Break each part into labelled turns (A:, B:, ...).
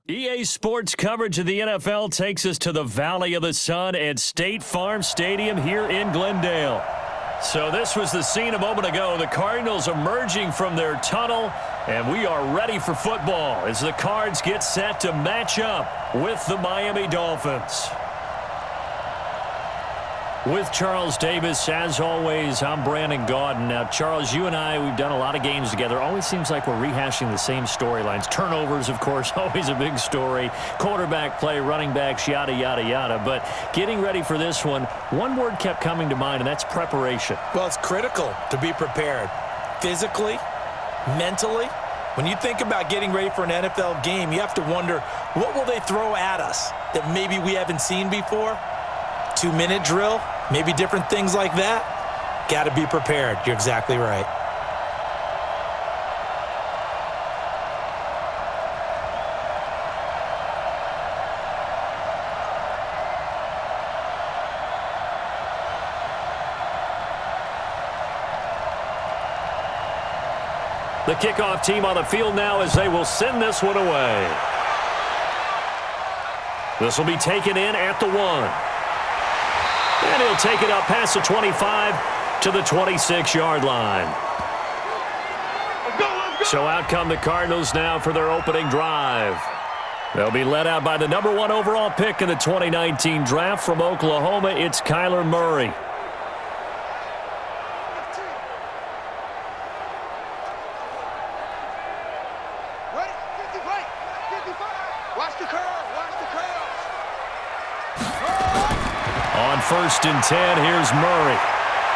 A: EA Sports coverage of the NFL takes us to the Valley of the Sun at State Farm Stadium here in Glendale. So this was the scene a moment ago. The Cardinals emerging from their tunnel, and we are ready for football as the Cards get set to match up with the Miami Dolphins. With Charles Davis, as always, I'm Brandon Gaudin. Now, Charles, you and I, we've done a lot of games together. Always seems like we're rehashing the same storylines. Turnovers, of course, always a big story. Quarterback play, running backs, yada, yada, yada. But getting ready for this one word kept coming to mind, and that's preparation.
B: Well, it's critical to be prepared physically, mentally. When you think about getting ready for an NFL game, you have to wonder, what will they throw at us that maybe we haven't seen before? 2-minute drill, maybe different things like that. Got to be prepared. You're exactly right.
A: The kickoff team on the field now as they will send this one away. This will be taken in at the 1. And he'll take it up past the 25 to the 26-yard line. So out come the Cardinals now for their opening drive. They'll be led out by the number 1 overall pick in the 2019 draft from Oklahoma. It's Kyler Murray. On 1st and 10, here's Murray.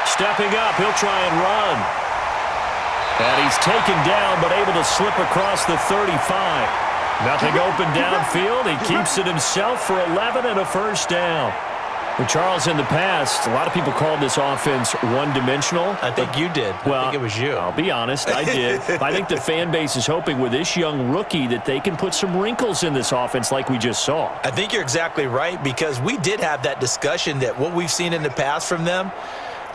A: Stepping up, he'll try and run. And he's taken down, but able to slip across the 35. Nothing open downfield. He keeps it himself for 11 and a first down. Well, Charles, in the past, a lot of people called this offense one-dimensional.
B: I think you did. I think it was you.
A: I'll be honest, I did. I think the fan base is hoping with this young rookie that they can put some wrinkles in this offense like we just saw.
B: I think you're exactly right, because we did have that discussion that what we've seen in the past from them,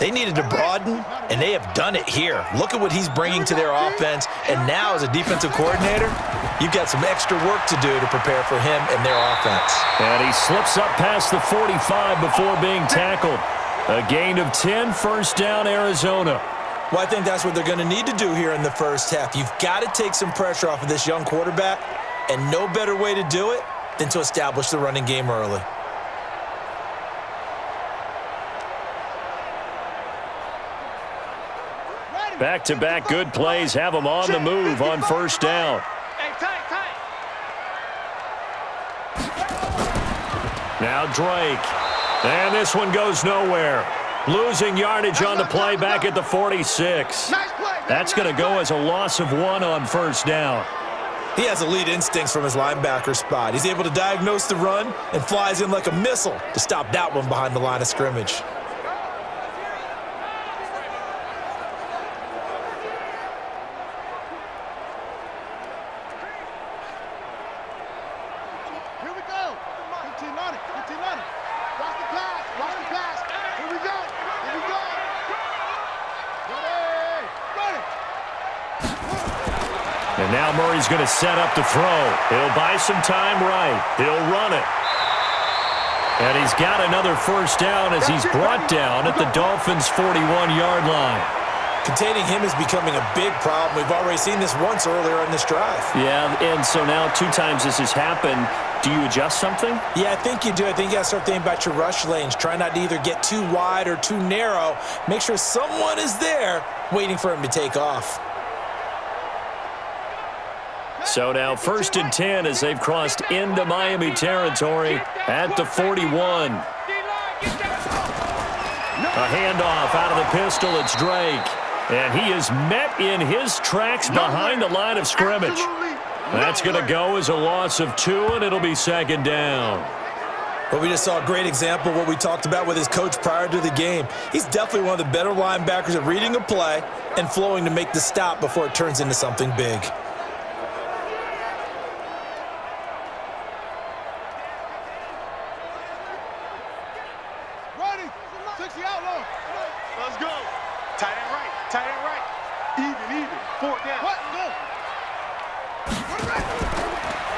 B: they needed to broaden, and they have done it here. Look at what he's bringing to their offense, and now as a defensive coordinator, you've got some extra work to do to prepare for him and their offense.
A: And he slips up past the 45 before being tackled. A gain of 10, first down, Arizona.
B: Well, I think that's what they're going to need to do here in the first half. You've got to take some pressure off of this young quarterback, and no better way to do it than to establish the running game early.
A: Back-to-back good plays have them on the move on first down. Now Drake. And this one goes nowhere. Losing yardage on the play back at the 46. That's going to go as a loss of 1 on first down.
B: He has elite instincts from his linebacker spot. He's able to diagnose the run and flies in like a missile to stop that one behind the line of scrimmage.
A: And now Murray's going to set up to throw. He'll buy some time right. He'll run it. And he's got another first down as he's brought down at the Dolphins' 41-yard line.
B: Containing him is becoming a big problem. We've already seen this once earlier in this drive.
A: Yeah, and so now 2 times this has happened. Do you adjust something?
B: Yeah, I think you do. I think you got to start thinking about your rush lanes. Try not to either get too wide or too narrow. Make sure someone is there waiting for him to take off.
A: So now 1st and 10 as they've crossed into Miami territory at the 41. A handoff out of the pistol. It's Drake. And he is met in his tracks behind the line of scrimmage. That's going to go as a loss of 2, and it'll be 2nd down.
B: Well, we just saw a great example of what we talked about with his coach prior to the game. He's definitely one of the better linebackers at reading a play and flowing to make the stop before it turns into something big.
C: Tight end right. Even. 4th down. What? Go.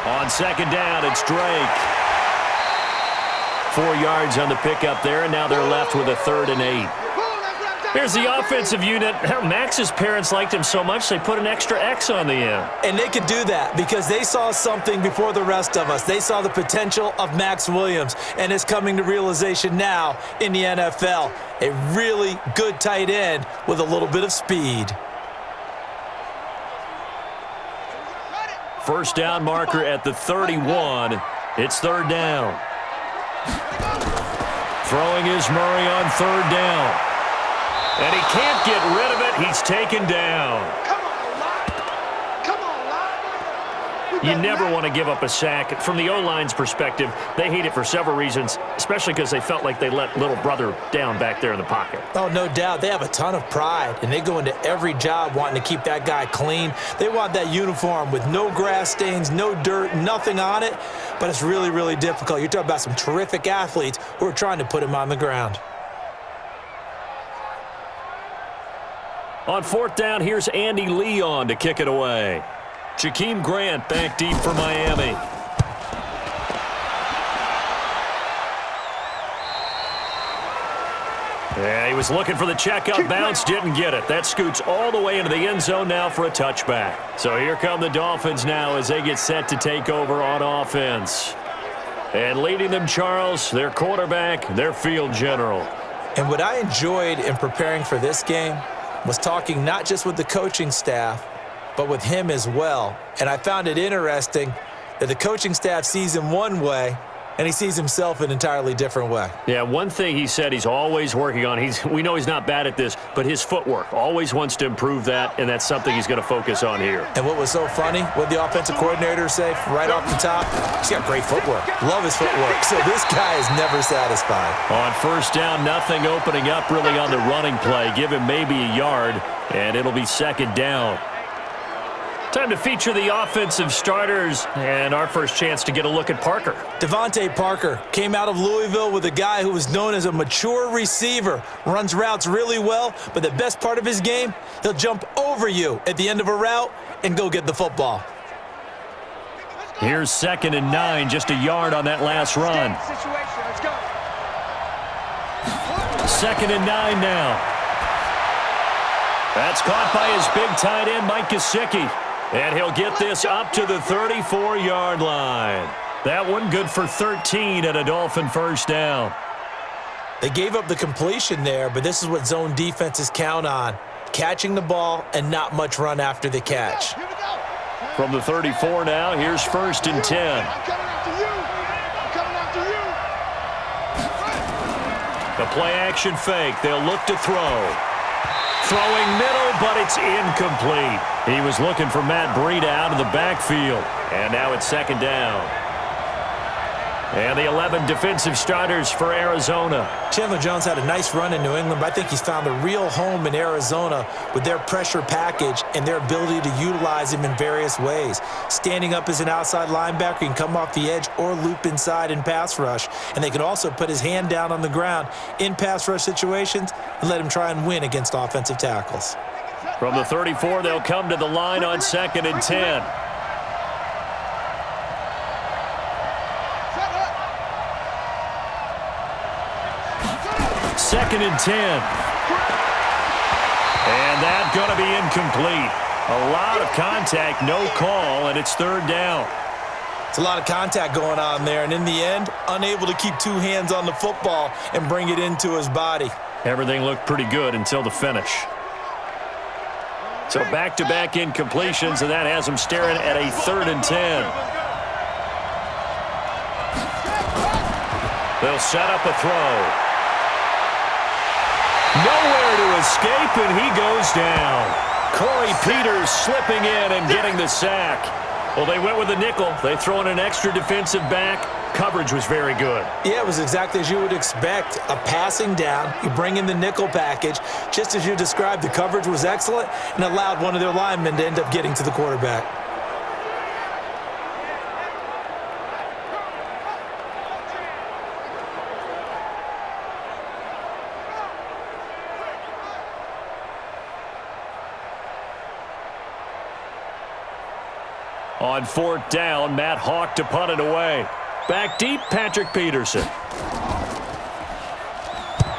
A: On second down, it's Drake. 4 yards on the pickup there, and now they're left with a 3rd and 8. Here's the offensive unit. Max's parents liked him so much they put an extra X on the end.
B: And they could do that because they saw something before the rest of us. They saw the potential of Max Williams, and it's coming to realization now in the NFL. A really good tight end with a little bit of speed.
A: First down marker at the 31. It's 3rd down. Throwing is Murray on 3rd down. And he can't get rid of it. He's taken down. You never want to give up a sack. From the O-line's perspective, they hate it for several reasons, especially because they felt like they let little brother down back there in the pocket.
B: Oh, no doubt. They have a ton of pride, and they go into every job wanting to keep that guy clean. They want that uniform with no grass stains, no dirt, nothing on it, but it's really, really difficult. You're talking about some terrific athletes who are trying to put him on the ground.
A: On 4th down, here's Andy Leon to kick it away. Jakeem Grant back deep for Miami. Yeah, he was looking for the checkup bounce, didn't get it. That scoots all the way into the end zone now for a touchback. So here come the Dolphins now as they get set to take over on offense. And leading them, Charles, their quarterback, their field general.
B: And what I enjoyed in preparing for this game was talking not just with the coaching staff, but with him as well. And I found it interesting that the coaching staff sees him one way, and he sees himself an entirely different way.
A: Yeah, one thing he said he's always working on, we know he's not bad at this, but his footwork, always wants to improve that, and that's something he's going to focus on here.
B: And what was so funny, what the offensive coordinator say right off the top, he's got great footwork. Love his footwork. So this guy is never satisfied.
A: On 1st down, nothing opening up really on the running play. Give him maybe a yard, and it'll be 2nd down. Time to feature the offensive starters, and our first chance to get a look at Parker.
B: Devontae Parker came out of Louisville with a guy who was known as a mature receiver. Runs routes really well, but the best part of his game, he'll jump over you at the end of a route and go get the football.
A: Here's 2nd and 9, just a yard on that last run. 2nd and 9 now. That's caught by his big tight end, Mike Gesicki. And he'll get this up to the 34-yard line. That one good for 13 at a Dolphin 1st down.
B: They gave up the completion there, but this is what zone defenses count on. Catching the ball and not much run after the catch.
A: From the 34 now, here's 1st and 10. The play-action fake. They'll look to throw. Throwing middle, but it's incomplete. He was looking for Matt Breida out of the backfield. And now it's 2nd down. And the 11 defensive starters for Arizona.
B: Chandler Jones had a nice run in New England, but I think he's found a real home in Arizona with their pressure package and their ability to utilize him in various ways. Standing up as an outside linebacker, he can come off the edge or loop inside in pass rush. And they can also put his hand down on the ground in pass rush situations and let him try and win against offensive tackles.
A: From the 34, they'll come to the line on 2nd and 10. Second and 10. And that's going to be incomplete. A lot of contact, no call, and it's 3rd down.
B: It's a lot of contact going on there, and in the end, unable to keep 2 hands on the football and bring it into his body.
A: Everything looked pretty good until the finish. So back-to-back incompletions, and that has him staring at a 3rd and 10. They'll set up a throw. Nowhere to escape, and he goes down. Corey Peters slipping in and getting the sack. Well, they went with a nickel. They throw in an extra defensive back. Coverage was very good.
B: Yeah, it was exactly as you would expect. A passing down. You bring in the nickel package. Just as you described, the coverage was excellent and allowed one of their linemen to end up getting to the quarterback.
A: On 4th down, Matt Hawk to punt it away. Back deep, Patrick Peterson.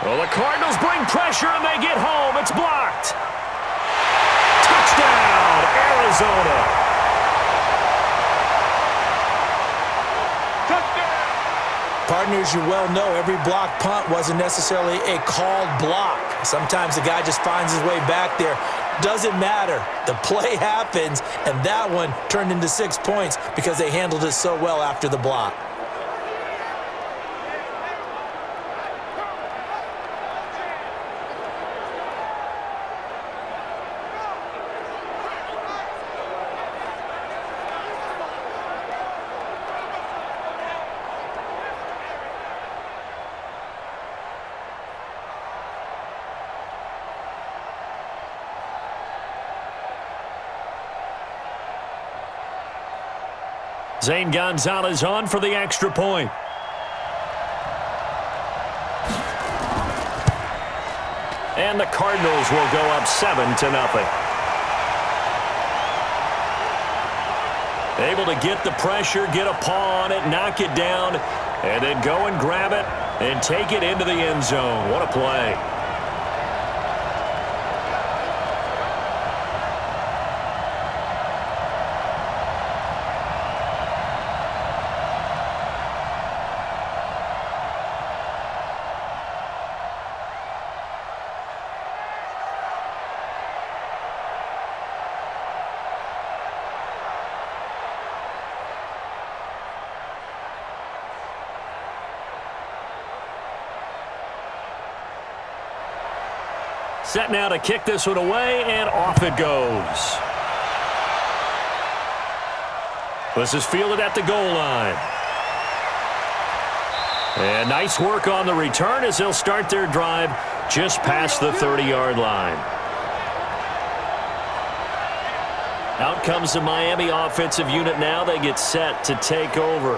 A: Well, the Cardinals bring pressure, and they get home. It's blocked. Touchdown, Arizona.
B: Partners, you well know every block punt wasn't necessarily a called block. Sometimes the guy just finds his way back there. Doesn't matter. The play happens, and that one turned into 6 points because they handled it so well after the block.
A: Zane Gonzalez on for the extra point. And the Cardinals will go up 7-0. Able to get the pressure, get a paw on it, knock it down, and then go and grab it and take it into the end zone. What a play. Set now to kick this one away, and off it goes. This is fielded at the goal line. And nice work on the return as they'll start their drive just past the 30-yard line. Out comes the Miami offensive unit now. They get set to take over.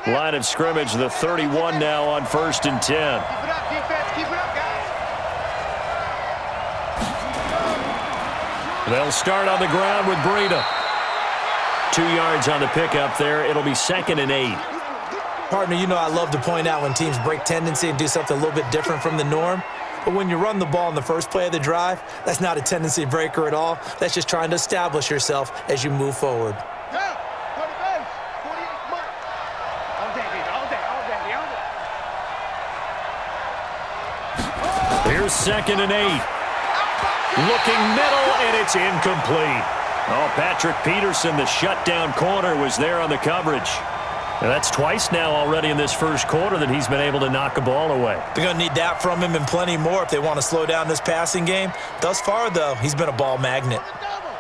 A: Line of scrimmage, the 31 now on 1st and 10.
C: Keep it up, defense. Keep it up, guys.
A: They'll start on the ground with Breida. 2 yards on the pickup there. It'll be 2nd and 8.
B: Partner, you know I love to point out when teams break tendency and do something a little bit different from the norm. But when you run the ball in the first play of the drive, that's not a tendency breaker at all. That's just trying to establish yourself as you move forward.
A: Here's 2nd and 8. Looking middle, and it's incomplete. Oh, Patrick Peterson, the shutdown corner, was there on the coverage. And that's twice now already in this first quarter that he's been able to knock a ball away.
B: They're going to need that from him and plenty more if they want to slow down this passing game. Thus far, though, he's been a ball magnet.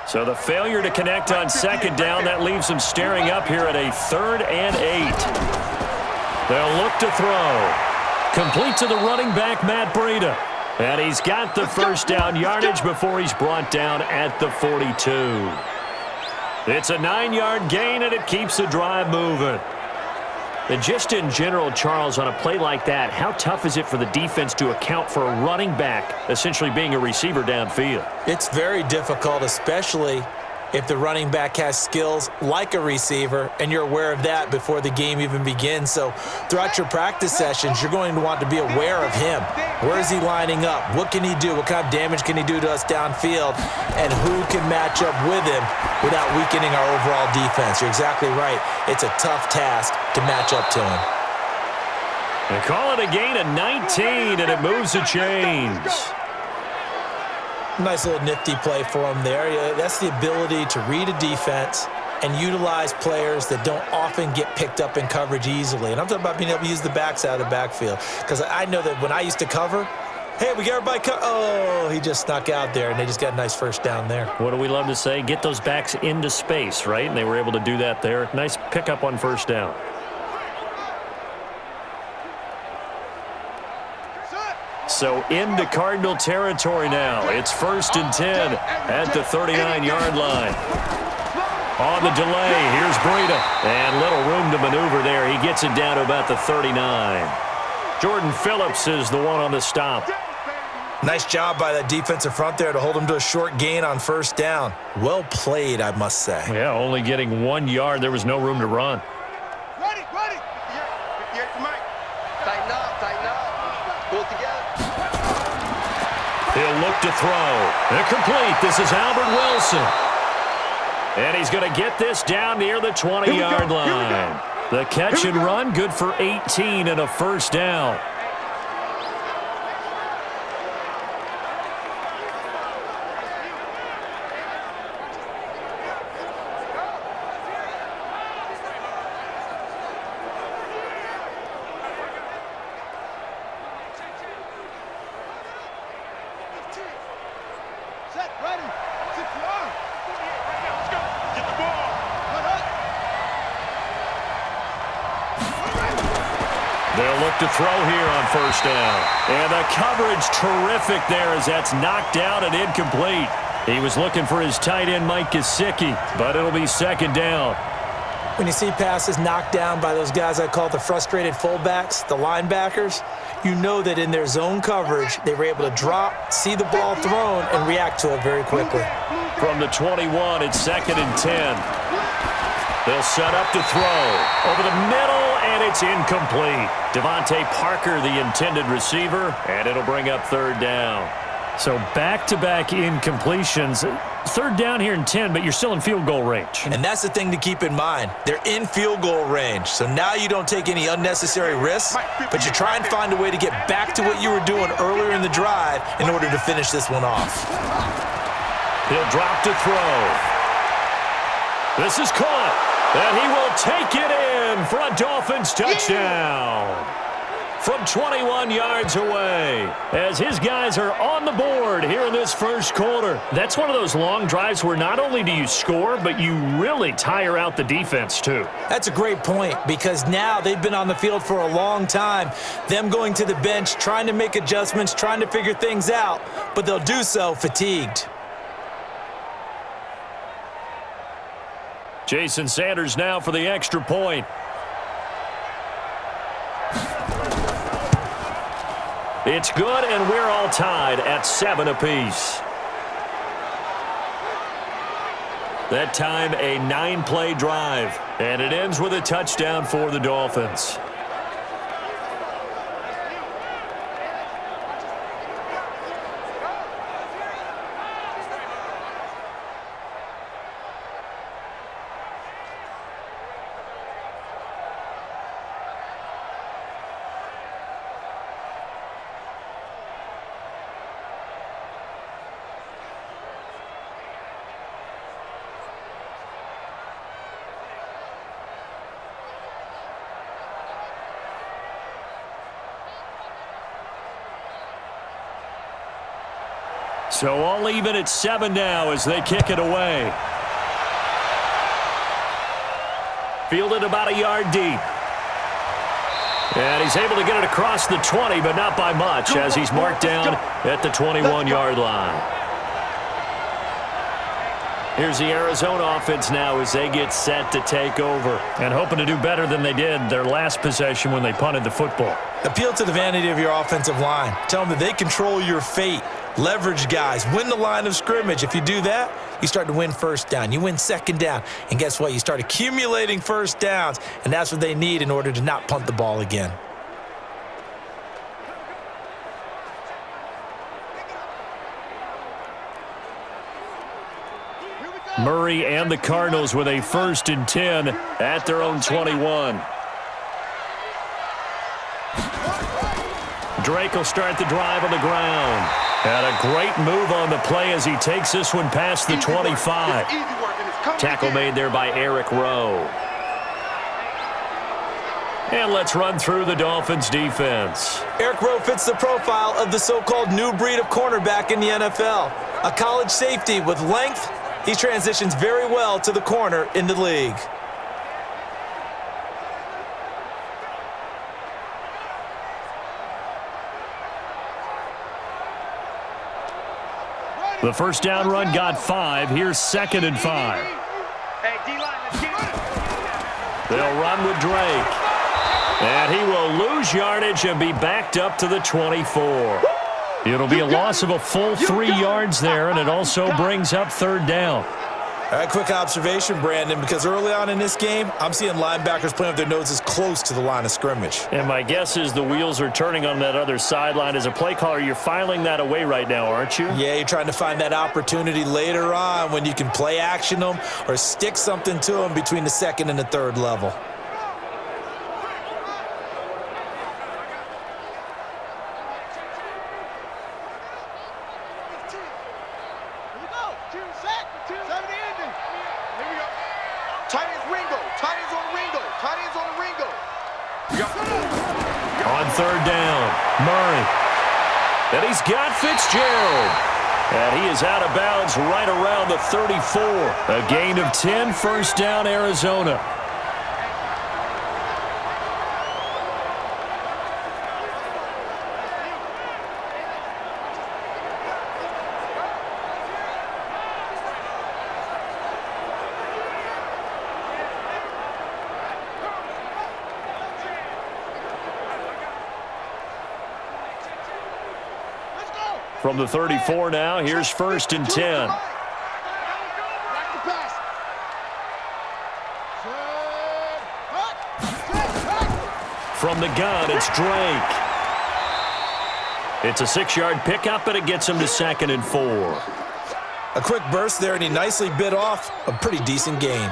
A: So the failure to connect on 2nd down, that leaves him staring up here at a 3rd and 8. They'll look to throw. Complete to the running back, Matt Breida. And he's got the first down yardage before he's brought down at the 42. It's a 9-yard gain, and it keeps the drive moving. And just in general, Charles, on a play like that, how tough is it for the defense to account for a running back essentially being a receiver downfield?
B: It's very difficult, especially if the running back has skills like a receiver, and you're aware of that before the game even begins. So throughout your practice sessions, you're going to want to be aware of him. Where is he lining up? What can he do? What kind of damage can he do to us downfield? And who can match up with him without weakening our overall defense? You're exactly right. It's a tough task to match up to him.
A: They call it a gain of 19, and it moves the chains.
B: Nice little nifty play for him there. That's the ability to read a defense and utilize players that don't often get picked up in coverage easily. And I'm talking about being able to use the backs out of the backfield. Because I know that when I used to cover, hey, we got everybody oh, he just snuck out there, and they just got a nice first down there.
A: What do we love to say? Get those backs into space, right? And they were able to do that there. Nice pickup on first down. So into Cardinal territory now. It's 1st and 10 at the 39-yard line. On the delay, here's Breida. And little room to maneuver there. He gets it down to about the 39. Jordan Phillips is the one on the stop.
B: Nice job by that defensive front there to hold him to a short gain on 1st down. Well played, I must say.
A: Yeah, only getting 1 yard. There was no room to run.
C: Ready. Here's the mic. Tighten up. Pull it together.
A: He'll look to throw. Incomplete. This is Albert Wilson. And he's going to get this down near the 20-yard line. The catch and run, good for 18 and a 1st down.
C: Set, ready. Sit you on. Let's go. Get the ball. Put up.
A: They'll look to throw here on 1st down. And the coverage terrific there as that's knocked down and incomplete. He was looking for his tight end, Mike Gesicki, but it'll be 2nd down.
B: When you see passes knocked down by those guys I call the frustrated fullbacks, the linebackers, you know that in their zone coverage, they were able to drop, see the ball thrown, and react to it very quickly.
A: From the 21, it's 2nd and 10. They'll set up to throw. Over the middle, and it's incomplete. Devontae Parker, the intended receiver, and it'll bring up 3rd down. So back-to-back incompletions. 3rd down here and 10, but you're still in field goal range.
B: And that's the thing to keep in mind. They're in field goal range, so now you don't take any unnecessary risks, but you try and find a way to get back to what you were doing earlier in the drive in order to finish this one off.
A: He'll drop to throw. This is caught, and he will take it in for a Dolphins touchdown. From 21 yards away, as his guys are on the board here in this 1st quarter. That's one of those long drives where not only do you score, but you really tire out the defense too.
B: That's a great point, because now they've been on the field for a long time. Them going to the bench, trying to make adjustments, trying to figure things out, but they'll do so fatigued.
A: Jason Sanders now for the extra point. It's good, and we're all tied at 7 apiece. That time, a 9-play drive, and it ends with a touchdown for the Dolphins. So all even at 7 now as they kick it away. Fielded about a yard deep. And he's able to get it across the 20, but not by much, as he's marked down at the 21-yard line. Here's the Arizona offense now as they get set to take over, and hoping to do better than they did their last possession when they punted the football.
B: Appeal to the vanity of your offensive line. Tell them that they control your fate. Leverage guys. Win the line of scrimmage. If you do that, you start to win 1st down. You win 2nd down. And guess what? You start accumulating 1st downs, and that's what they need in order to not punt the ball again.
A: Murray and the Cardinals with a 1st and 10 at their own 21. Drake will start the drive on the ground. And a great move on the play as he takes this one past the 25. Tackle made there by Eric Rowe. And let's run through the Dolphins defense.
B: Eric Rowe fits the profile of the so-called new breed of cornerback in the NFL. A college safety with length, he transitions very well to the corner in the league.
A: The first down run got 5. Here's 2nd and 5.
C: Hey, D-line, let's get it.
A: They'll run with Drake. And he will lose yardage and be backed up to the 24. It'll be a loss of a full 3 yards there, and it also brings up 3rd down.
B: All right, quick observation, Brandon, because early on in this game, I'm seeing linebackers playing with their noses close to the line of scrimmage.
A: And my guess is the wheels are turning on that other sideline. As a play caller, you're filing that away right now, aren't you?
B: Yeah, you're trying to find that opportunity later on when you can play action them or stick something to them between the 2nd and the 3rd level.
A: On 3rd down, Murray. And he's got Fitzgerald. And he is out of bounds right around the 34. A gain of 10, 1st down, Arizona. From the 34 now, here's 1st and 10. From the gun, it's Drake. It's a 6-yard pickup, and it gets him to 2nd and 4.
B: A quick burst there, and he nicely bit off a pretty decent gain.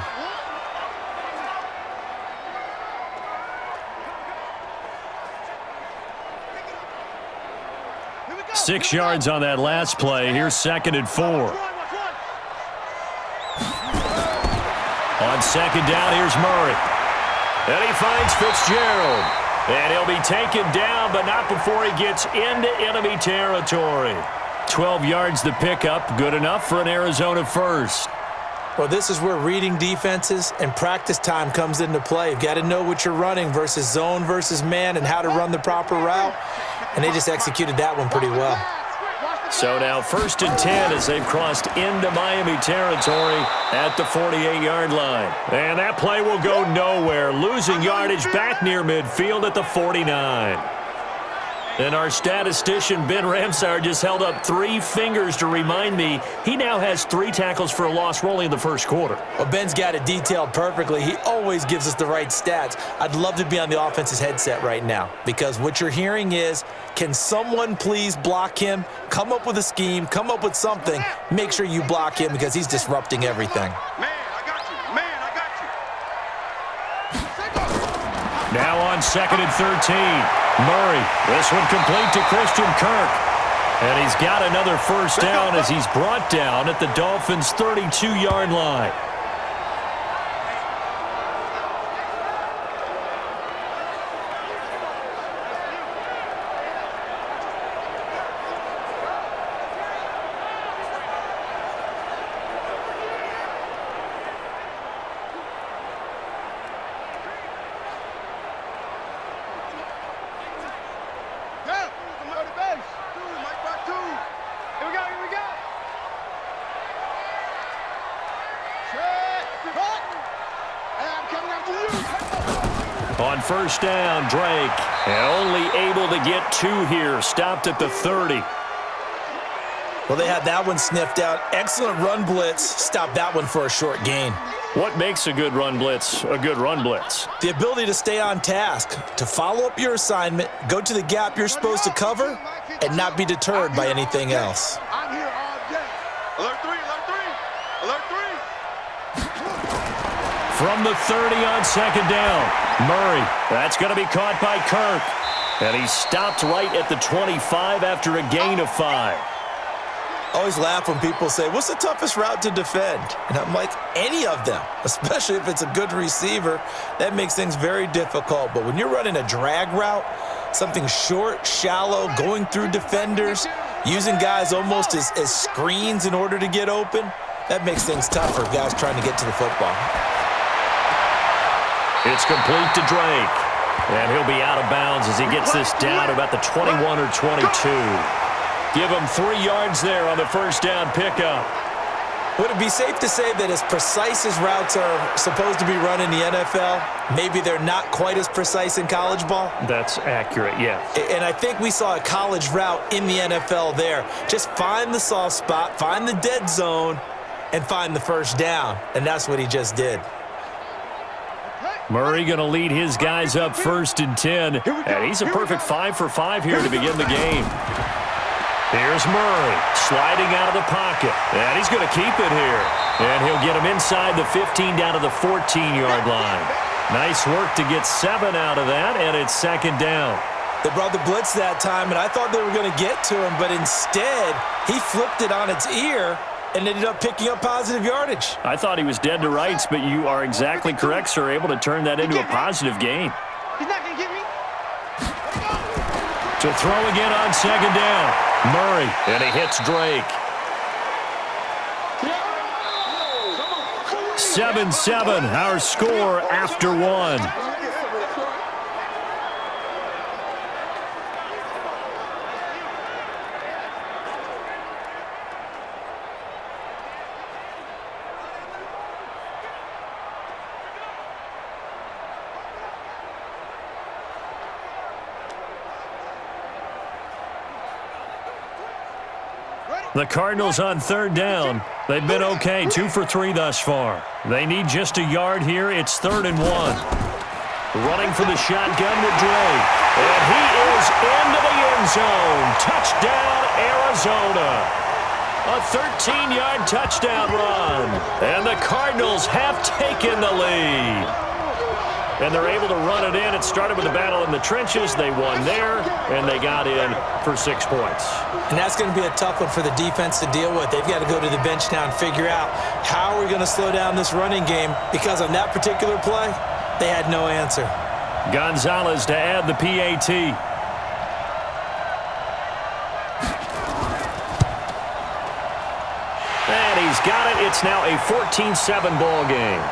A: 6 yards on that last play. Here's 2nd and 4. On 2nd down, here's Murray. And he finds Fitzgerald. And he'll be taken down, but not before he gets into enemy territory. 12 yards the pickup. Good enough for an Arizona first.
B: Well, this is where reading defenses and practice time comes into play. You've got to know what you're running versus zone versus man and how to run the proper route. And they just executed that one pretty well.
A: So now 1st and 10 as they've crossed into Miami territory at the 48-yard line. And that play will go nowhere, losing yardage back near midfield at the 49. And our statistician, Ben Ramsar, just held up 3 fingers to remind me he now has 3 tackles for a loss rolling in the 1st quarter.
B: Well, Ben's got it detailed perfectly. He always gives us the right stats. I'd love to be on the offense's headset right now because what you're hearing is, can someone please block him? Come up with a scheme. Come up with something. Make sure you block him because he's disrupting everything.
C: Man, I got you. Man, I got you.
A: Now on 2nd and 13. Murray, this one complete to Christian Kirk. And he's got another 1st down as he's brought down at the Dolphins' 32-yard line. On 1st down, Drake, and only able to get 2 here, stopped at the 30.
B: Well, they had that one sniffed out. Excellent run blitz. Stopped that one for a short gain.
A: What makes a good run blitz a good run blitz?
B: The ability to stay on task, to follow up your assignment, go to the gap you're supposed to cover, and not be deterred by anything else.
C: I'm here all day. Alert 3, alert 3, alert 3.
A: From the 30 on 2nd down, Murray. That's going to be caught by Kirk. And he's stopped right at the 25 after a gain of 5.
B: Always laugh when people say, what's the toughest route to defend? And I'm like, any of them, especially if it's a good receiver. That makes things very difficult. But when you're running a drag route, something short, shallow, going through defenders, using guys almost as screens in order to get open, that makes things tough for guys trying to get to the football.
A: It's complete to Drake. And he'll be out of bounds as he gets this down about the 21 or 22. Give him 3 yards there on the first down pickup.
B: Would it be safe to say that as precise as routes are supposed to be run in the NFL, maybe they're not quite as precise in college ball?
A: That's accurate, yes.
B: And I think we saw a college route in the NFL there. Just find the soft spot, find the dead zone, and find the first down. And that's what he just did.
A: Murray going to lead his guys up 1st and 10. And he's a perfect 5 for 5 here to begin the game. Here's Murray sliding out of the pocket. And he's going to keep it here. And he'll get him inside the 15 down to the 14-yard line. Nice work to get 7 out of that, and it's 2nd down.
B: They brought the blitz that time, and I thought they were going to get to him, but instead he flipped it on its ear and ended up picking up positive yardage.
A: I thought he was dead to rights, but you are exactly correct, sir, able to turn that into a positive gain.
C: He's not going to get me.
A: To throw again on 2nd down. Murray, and he hits Drake. 7-7, our score after 1. The Cardinals on 3rd down. They've been okay, 2 for 3 thus far. They need just a yard here. It's 3rd and 1. Running for the shotgun with Drake. And he is into the end zone. Touchdown, Arizona. A 13-yard touchdown run. And the Cardinals have taken the lead. And they're able to run it in. It started with a battle in the trenches. They won there, and they got in for 6 points.
B: And that's going to be a tough one for the defense to deal with. They've got to go to the bench now and figure out how we're going to slow down this running game, because on that particular play, they had no answer.
A: Gonzalez to add the PAT. And he's got it. It's now a 14-7 ball game.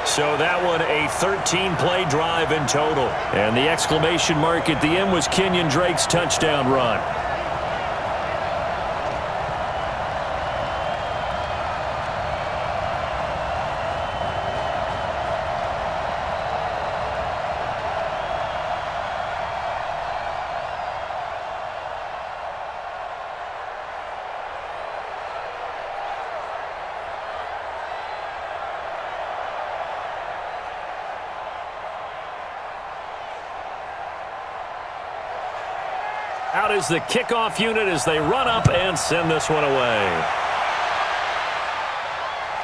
A: So that one a 13-play drive in total. And the exclamation mark at the end was Kenyon Drake's touchdown run. Out is the kickoff unit as they run up and send this one away.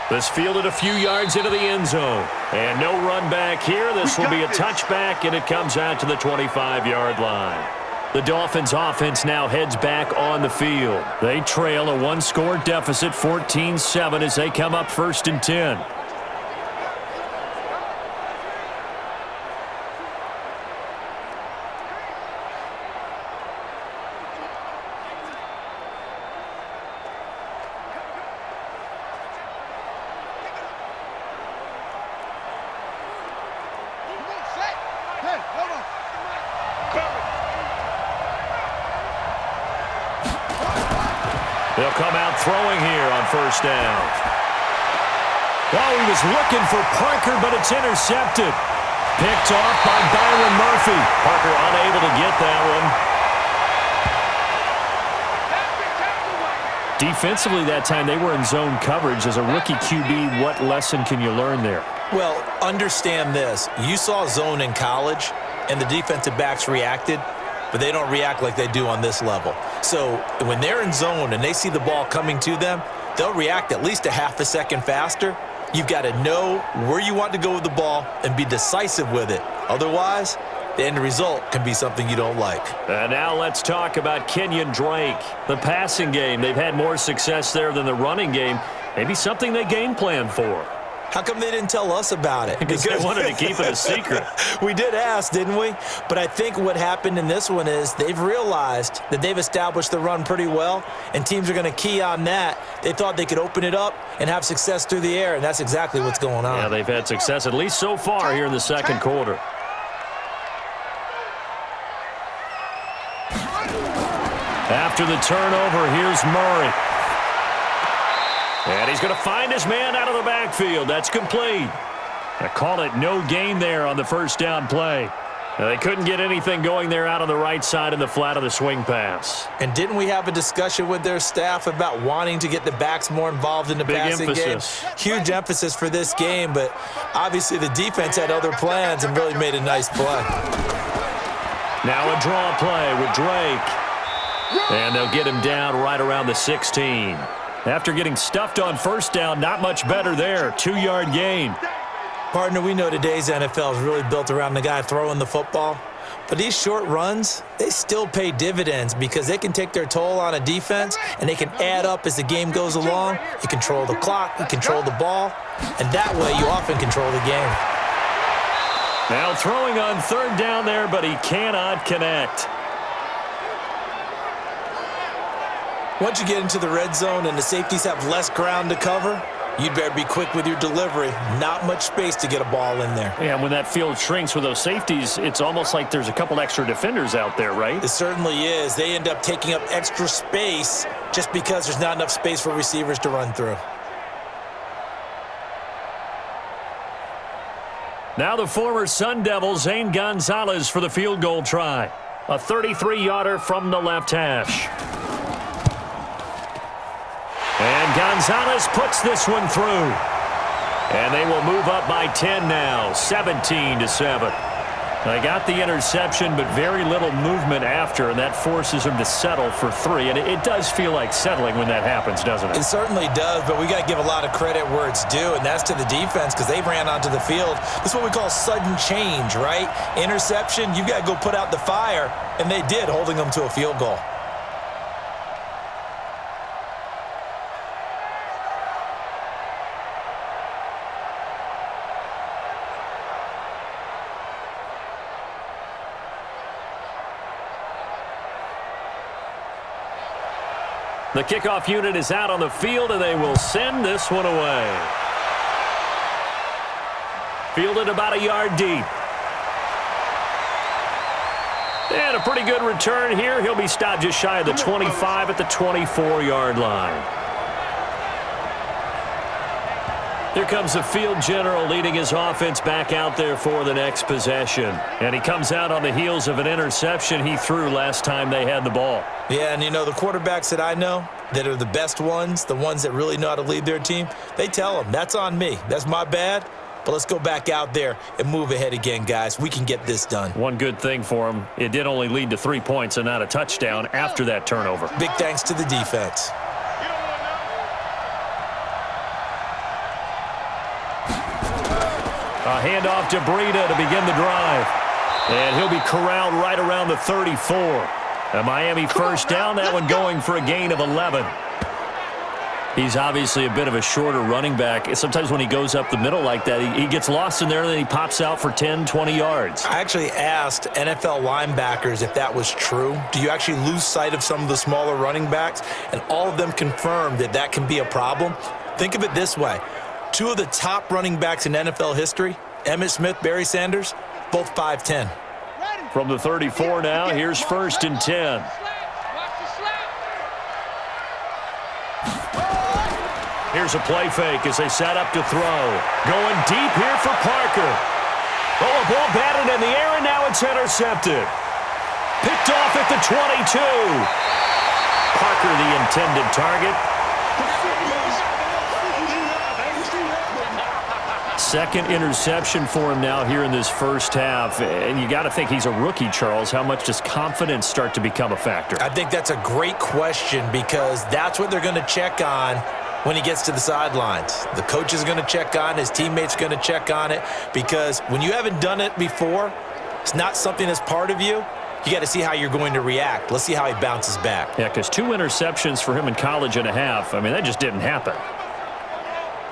A: This fielded a few yards into the end zone. And no run back here. This will be a touchback, and it comes out to the 25-yard line. The Dolphins offense now heads back on the field. They trail a 1-score deficit, 14-7, as they come up 1st and 10. They'll come out throwing here on 1st down. Oh, he was looking for Parker, but it's intercepted. Picked off by Byron Murphy. Parker unable to get that one. Defensively that time, they were in zone coverage. As a rookie QB, what lesson can you learn there?
B: Well, understand this. You saw zone in college, and the defensive backs reacted, but they don't react like they do on this level. So when they're in zone and they see the ball coming to them, they'll react at least a half a second faster. You've got to know where you want to go with the ball and be decisive with it. Otherwise, the end result can be something you don't like.
A: And now let's talk about Kenyon Drake. The passing game, they've had more success there than the running game. Maybe something they game plan for.
B: How come they didn't tell us about it?
A: Because they wanted to keep it a secret.
B: We did ask, didn't we? But I think what happened in this one is they've realized that they've established the run pretty well, and teams are going to key on that. They thought they could open it up and have success through the air, and that's exactly what's going on.
A: Yeah, they've had success at least so far here in the second quarter. After the turnover, here's Murray. And he's going to find his man out of the backfield. That's complete. I call it no gain there on the first down play. They couldn't get anything going there out on the right side in the flat of the swing pass.
B: And didn't we have a discussion with their staff about wanting to get the backs more involved in the passing game? Huge emphasis for this game, but obviously the defense had other plans and really made a nice play.
A: Now a draw play with Drake. And they'll get him down right around the 16. After getting stuffed on first down, not much better there. 2-yard gain.
B: Partner, we know today's NFL is really built around the guy throwing the football. But these short runs, they still pay dividends because they can take their toll on a defense and they can add up as the game goes along. You control the clock, you control the ball, and that way you often control the game.
A: Now throwing on third down there, but he cannot connect.
B: Once you get into the red zone and the safeties have less ground to cover, you'd better be quick with your delivery. Not much space to get a ball in there.
A: Yeah, and when that field shrinks with those safeties, it's almost like there's a couple extra defenders out there, right?
B: It certainly is. They end up taking up extra space just because there's not enough space for receivers to run through.
A: Now the former Sun Devil, Zane Gonzalez, for the field goal try. A 33-yarder from the left hash. And Gonzalez puts this one through. And they will move up by 10 now, 17-7. They got the interception, but very little movement after, and that forces them to settle for 3. And it does feel like settling when that happens, doesn't it?
B: It certainly does, but we got to give a lot of credit where it's due, and that's to the defense because they ran onto the field. This is what we call sudden change, right? Interception, you've got to go put out the fire, and they did, holding them to a field goal.
A: The kickoff unit is out on the field, and they will send this one away. Fielded about a yard deep. And a pretty good return here. He'll be stopped just shy of the 25 at the 24-yard line. Here comes the field general leading his offense back out there for the next possession. And he comes out on the heels of an interception he threw last time they had the ball.
B: Yeah, and you know, the quarterbacks that I know that are the best ones, the ones that really know how to lead their team, they tell them, that's on me. That's my bad. But let's go back out there and move ahead again, guys. We can get this done.
A: One good thing for him, it did only lead to 3 points and not a touchdown after that turnover.
B: Big thanks to the defense.
A: A handoff to Breida to begin the drive. And he'll be corralled right around the 34. A Miami first down, that one going for a gain of 11. He's obviously a bit of a shorter running back. Sometimes when he goes up the middle like that, he gets lost in there and then he pops out for 10, 20 yards.
B: I actually asked NFL linebackers if that was true. Do you actually lose sight of some of the smaller running backs? And all of them confirmed that that can be a problem. Think of it this way. 2 of the top running backs in NFL history, Emmitt Smith, Barry Sanders, both 5'10".
A: From the 34 now, here's 1st and 10. Here's a play fake as they set up to throw. Going deep here for Parker. Oh, a ball batted in the air, and now it's intercepted. Picked off at the 22. Parker, the intended target. Second interception for him now here in this first half. And you got to think he's a rookie, Charles. How much does confidence start to become a factor?
B: I think that's a great question because that's what they're going to check on when he gets to the sidelines. The coach is going to check on, his teammates are going to check on it because when you haven't done it before, it's not something that's part of you. You got to see how you're going to react. Let's see how he bounces back.
A: Yeah, because 2 interceptions for him in college and a half. I mean, that just didn't happen.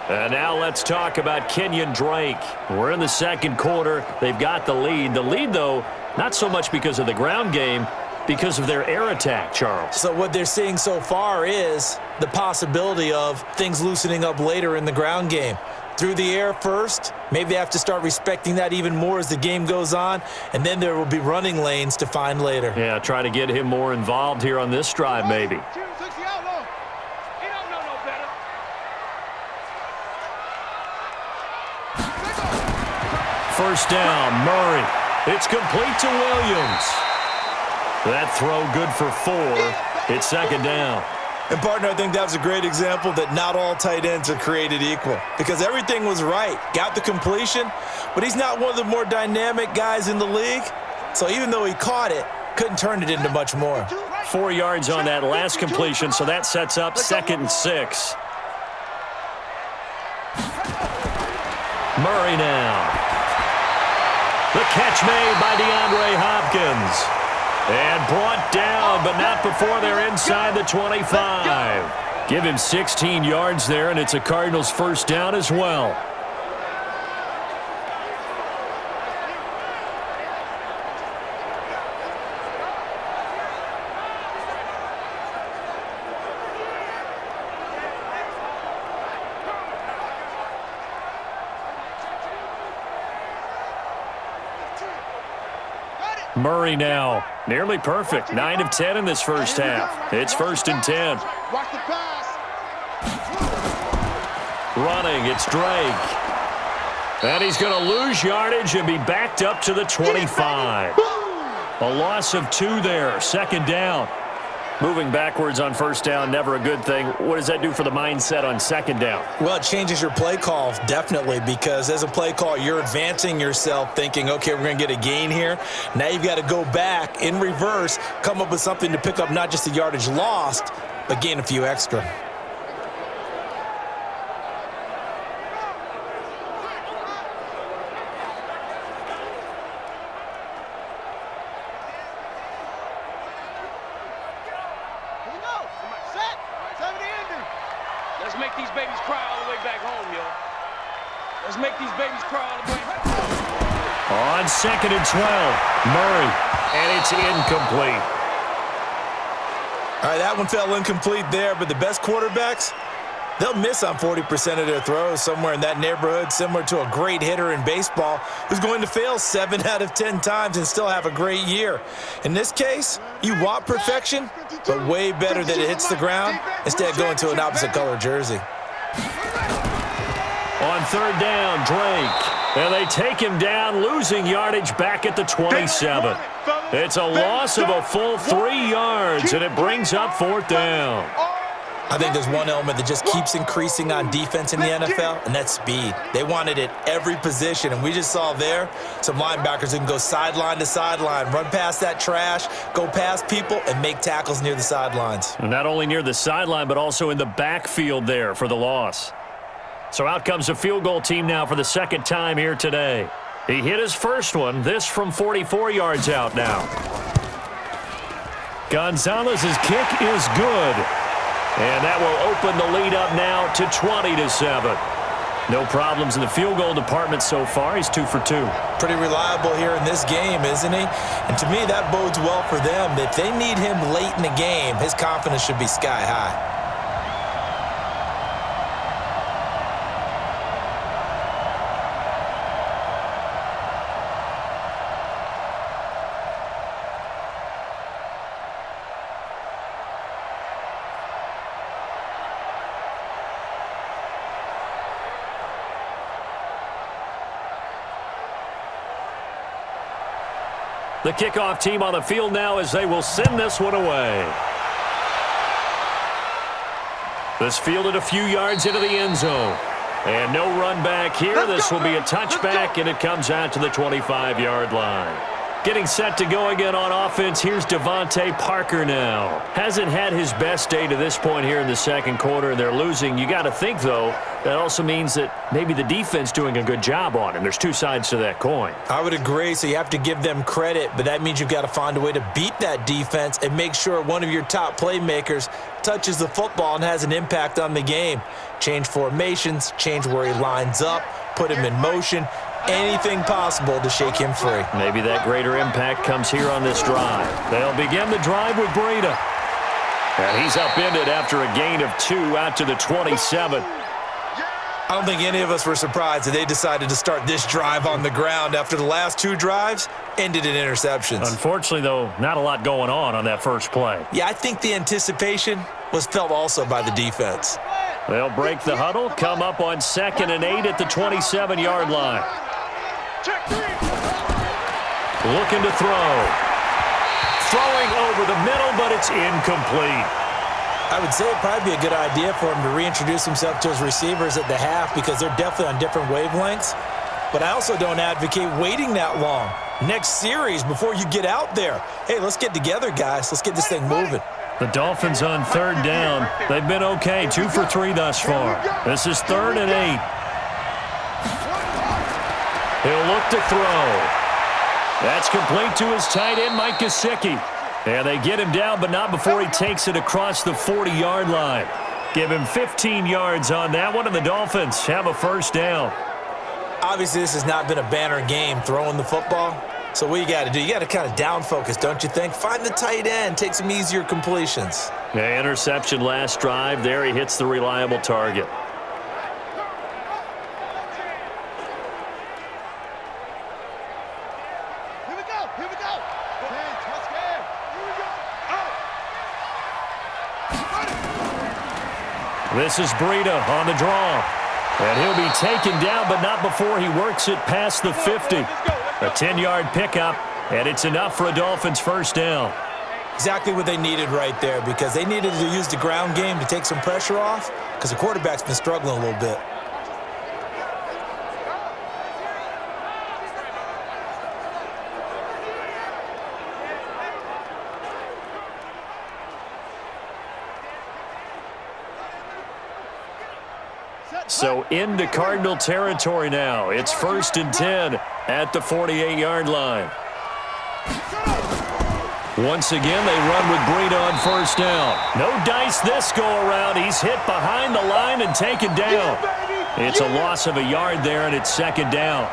A: And now let's talk about Kenyon Drake. We're in the second quarter. They've got the lead. The lead, though, not so much because of the ground game, because of their air attack, Charles.
B: So what they're seeing so far is the possibility of things loosening up later in the ground game. Through the air first, maybe they have to start respecting that even more as the game goes on, and then there will be running lanes to find later.
A: Yeah, try to get him more involved here on this drive maybe. First down, Murray. It's complete to Williams. That throw good for 4. It's second down.
B: And, partner, I think that was a great example that not all tight ends are created equal because everything was right. Got the completion, but he's not one of the more dynamic guys in the league. So even though he caught it, couldn't turn it into much more.
A: 4 yards on that last completion, so that sets up 2nd and 6. Murray now. The catch made by DeAndre Hopkins. And brought down, but not before they're inside the 25. Give him 16 yards there, and it's a Cardinals first down as well. Murray now, nearly perfect. 9 of 10 in this first half. It's 1st and 10.
C: Watch the pass.
A: Running, it's Drake. And he's going to lose yardage and be backed up to the 25. A loss of 2 there, 2nd down. Moving backwards on first down, never a good thing. What does that do for the mindset on 2nd down?
B: Well, it changes your play call, definitely, because as a play call, you're advancing yourself thinking, okay, we're going to get a gain here. Now you've got to go back in reverse, come up with something to pick up not just the yardage lost, but gain a few extra.
C: Let's make these babies cry all the way back home, yo. Let's make these babies cry all the way back home.
A: On 2nd and 12, Murray, and it's incomplete.
B: All right, that one fell incomplete there, but the best quarterbacks, they'll miss on 40% of their throws, somewhere in that neighborhood, similar to a great hitter in baseball who's going to fail 7 out of 10 times and still have a great year. In this case, you want perfection, but way better that it hits the ground instead of going to an opposite color jersey.
A: On 3rd down, Drake. And they take him down, losing yardage back at the 27. It's a loss of a full 3 yards, and it brings up 4th down.
B: I think there's one element that just keeps increasing on defense in the NFL, and that's speed. They want it at every position, and we just saw there some linebackers who can go sideline to sideline, run past that trash, go past people, and make tackles near the sidelines.
A: Not only near the sideline, but also in the backfield there for the loss. So out comes a field goal team now for the 2nd time here today. He hit his first one, this from 44 yards out now. Gonzalez's kick is good. And that will open the lead up now to 20-7. No problems in the field goal department so far. He's 2 for 2.
B: Pretty reliable here in this game, isn't he? And to me, that bodes well for them. If they need him late in the game, his confidence should be sky high.
A: The kickoff team on the field now as they will send this one away. This fielded a few yards into the end zone. And no run back here. This will be a touchback, and it comes out to the 25-yard line. Getting set to go again on offense, here's Devontae Parker now. Hasn't had his best day to this point here in the 2nd quarter, and they're losing. You got to think, though, that also means that maybe the defense doing a good job on him. There's 2 sides to that coin.
B: I would agree, so you have to give them credit, but that means you've got to find a way to beat that defense and make sure one of your top playmakers touches the football and has an impact on the game. Change formations, change where he lines up, put him in motion, anything possible to shake him free.
A: Maybe that greater impact comes here on this drive. They'll begin the drive with Breida. And he's upended after a gain of 2 out to the 27.
B: I don't think any of us were surprised that they decided to start this drive on the ground after the last 2 drives ended in interceptions.
A: Unfortunately, though, not a lot going on that first play.
B: Yeah, I think the anticipation was felt also by the defense.
A: They'll break the huddle, come up on 2nd and 8 at the 27-yard line. Looking to throw. Throwing over the middle, but it's incomplete.
B: I would say it'd probably be a good idea for him to reintroduce himself to his receivers at the half because they're definitely on different wavelengths. But I also don't advocate waiting that long. Next series before you get out there. Hey, let's get together, guys. Let's get this thing moving.
A: The Dolphins on 3rd down. They've been okay, 2 for 3 thus far. This is 3rd and 8. He'll look to throw. That's complete to his tight end, Mike Gesicki. And they get him down, but not before he takes it across the 40-yard line. Give him 15 yards on that one, and the Dolphins have a 1st down.
B: Obviously, this has not been a banner game throwing the football. So what you got to do, you got to kind of down focus, don't you think? Find the tight end, take some easier completions.
A: Yeah, interception last drive. There he hits the reliable target. This is Breida on the draw. And he'll be taken down, but not before he works it past the 50. A 10-yard pickup, and it's enough for a Dolphins 1st down.
B: Exactly what they needed right there because they needed to use the ground game to take some pressure off because the quarterback's been struggling a little bit.
A: So into Cardinal territory now. It's 1st and 10 at the 48-yard line. Once again, they run with Breida on 1st down. No dice this go-around. He's hit behind the line and taken down. It's a loss of a yard there, and it's 2nd down.